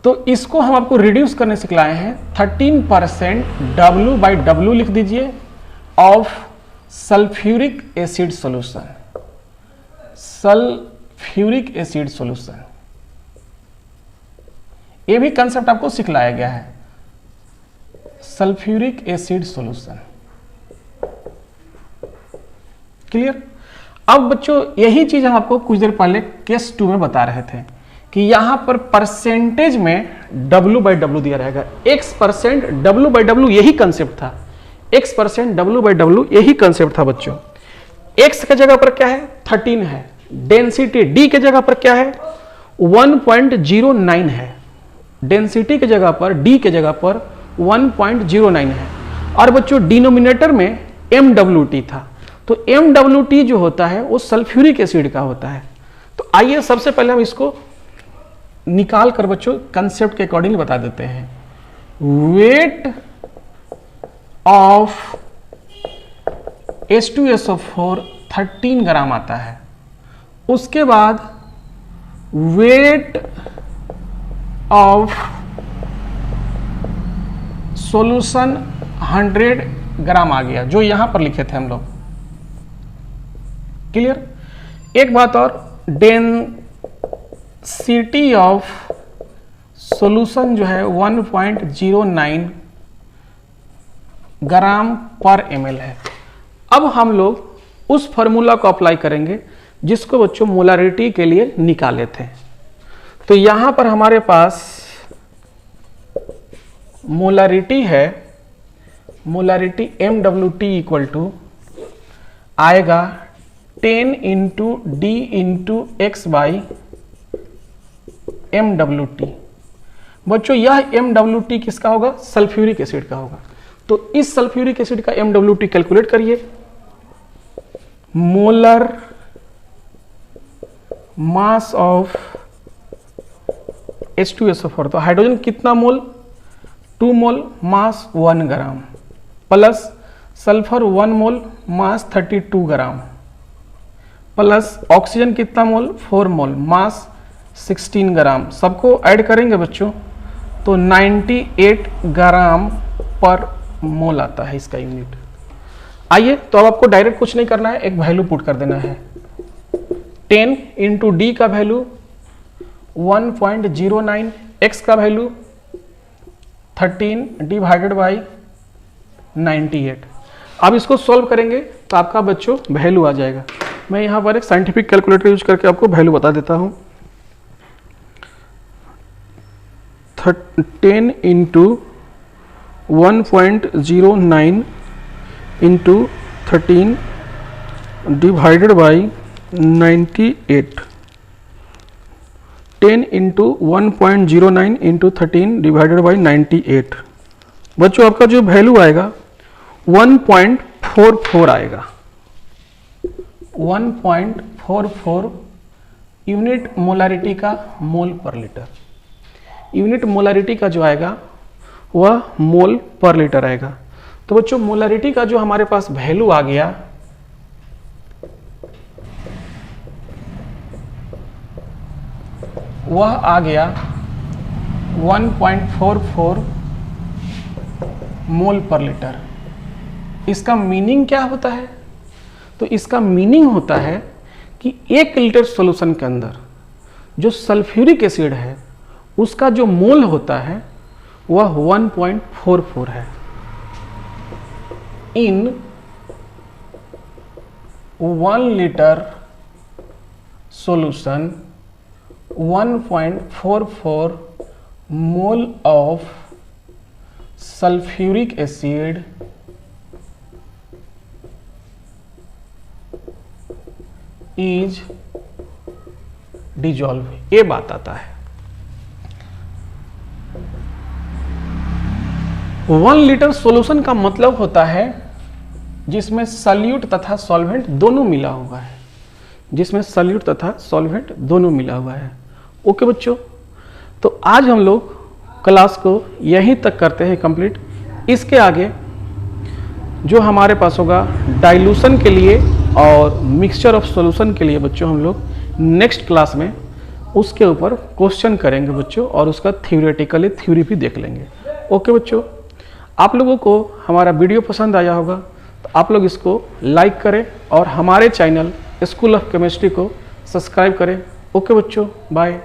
तो इसको हम आपको रिड्यूस करने सिखलाए हैं। 13% W/W लिख दीजिए of sulphuric acid solution, sulphuric acid solution. ये भी कंसेप्ट आपको सिखलाया गया है, सल्फ्यूरिक एसिड सॉल्यूशन। क्लियर? अब बच्चों यही चीज हम आपको कुछ देर पहले केस 2 में बता रहे थे कि यहां पर परसेंटेज में W/W दिया रहेगा। X% W/W यही कंसेप्ट था, X% W/W यही कंसेप्ट था बच्चों। X के जगह पर क्या है 13 है, डेंसिटी D के जगह पर क्या है 1.09 है, डेंसिटी के जगह पर D के जगह पर 1.09 है। और बच्चों डिनोमिनेटर में MWT था, तो MWT जो होता है वो सल्फ्यूरिक एसिड का होता है। तो आइए सबसे पहले हम इसको निकाल कर बच्चों कंसेप्ट के अकॉर्डिंग बता देते हैं। वेट ऑफ H2SO4 13 ग्राम आता है। उसके बाद वेट ऑफ सॉल्यूशन 100 ग्राम आ गया, जो यहां पर लिखे थे हम लोग। क्लियर? एक बात और, डेंसिटी ऑफ सॉल्यूशन जो है 1.09 ग्राम पर ml है। अब हम लोग उस फॉर्मूला को अप्लाई करेंगे जिसको बच्चों मोलारिटी के लिए निकाले थे। तो यहां पर हमारे पास मोलारिटी है, मोलारिटी MWT इक्वल टू आएगा 10 into D into X by MWT। बच्चों यह MWT किसका होगा? सल्फ्यूरिक एसिड का होगा। तो इस सल्फ्यूरिक एसिड का MWT कैलकुलेट करिए। मोलर मास ऑफ H2SO4, तो हाइड्रोजन कितना मोल 2 मोल मास 1 ग्राम, प्लस सल्फर 1 मोल मास 32 ग्राम, प्लस ऑक्सीजन कितना मोल 4 मोल मास 16 ग्राम। सबको ऐड करेंगे बच्चों तो 98 ग्राम पर मोल आता है इसका यूनिट। आइए तो अब आपको डायरेक्ट कुछ नहीं करना है, एक वैल्यू पुट कर देना है। 10 इंटू डी का वैल्यू 1.09, एक्स का वैल्यू 13 डिवाइडेड बाई 98। अब इसको सॉल्व करेंगे तो आपका बच्चों वैल्यू आ जाएगा। मैं यहां पर एक साइंटिफिक कैलकुलेटर यूज करके आपको वैल्यू बता देता हूं। 10 into 1.09 into 13 divided by 98, 10 into 1.09 into 13 divided by 98। बच्चों आपका जो वैल्यू आएगा 1.44 आएगा, 1.44 यूनिट मोलारिटी का मोल पर लीटर। यूनिट मोलारिटी का जो आएगा वह मोल पर लीटर आएगा। तो बच्चों मोलारिटी का जो हमारे पास वैल्यू आ गया वह आ गया 1.44 मोल पर लीटर। इसका मीनिंग क्या होता है? तो इसका मीनिंग होता है कि 1 लीटर सॉल्यूशन के अंदर जो सल्फ्यूरिक एसिड है उसका जो मोल होता है वह 1.44 है। इन 1 litre solution 1.44 mole of sulphuric acid is dissolve, ये बात आता है। 1 लीटर सॉल्यूशन का मतलब होता है जिसमें सल्यूट तथा सॉल्वेंट दोनों मिला हुआ है, जिसमें सल्यूट तथा सॉल्वेंट दोनों मिला हुआ है। ओके बच्चों, तो आज हम लोग क्लास को यहीं तक करते हैं कंप्लीट। इसके आगे जो हमारे पास होगा डाइल्यूशन के लिए और मिक्सचर ऑफ सॉल्यूशन के लिए बच्चों, हम लोग नेक्स्ट क्लास में उसके ऊपर क्वेश्चन करेंगे बच्चों, और उसका थ्योरेटिकली थ्योरी भी देख लेंगे। ओके बच्चों, आप लोगों को हमारा वीडियो पसंद आया होगा तो आप लोग इसको लाइक करें और हमारे चैनल स्कूल ऑफ केमिस्ट्री को सब्सक्राइब करें। ओके बच्चों, बाय।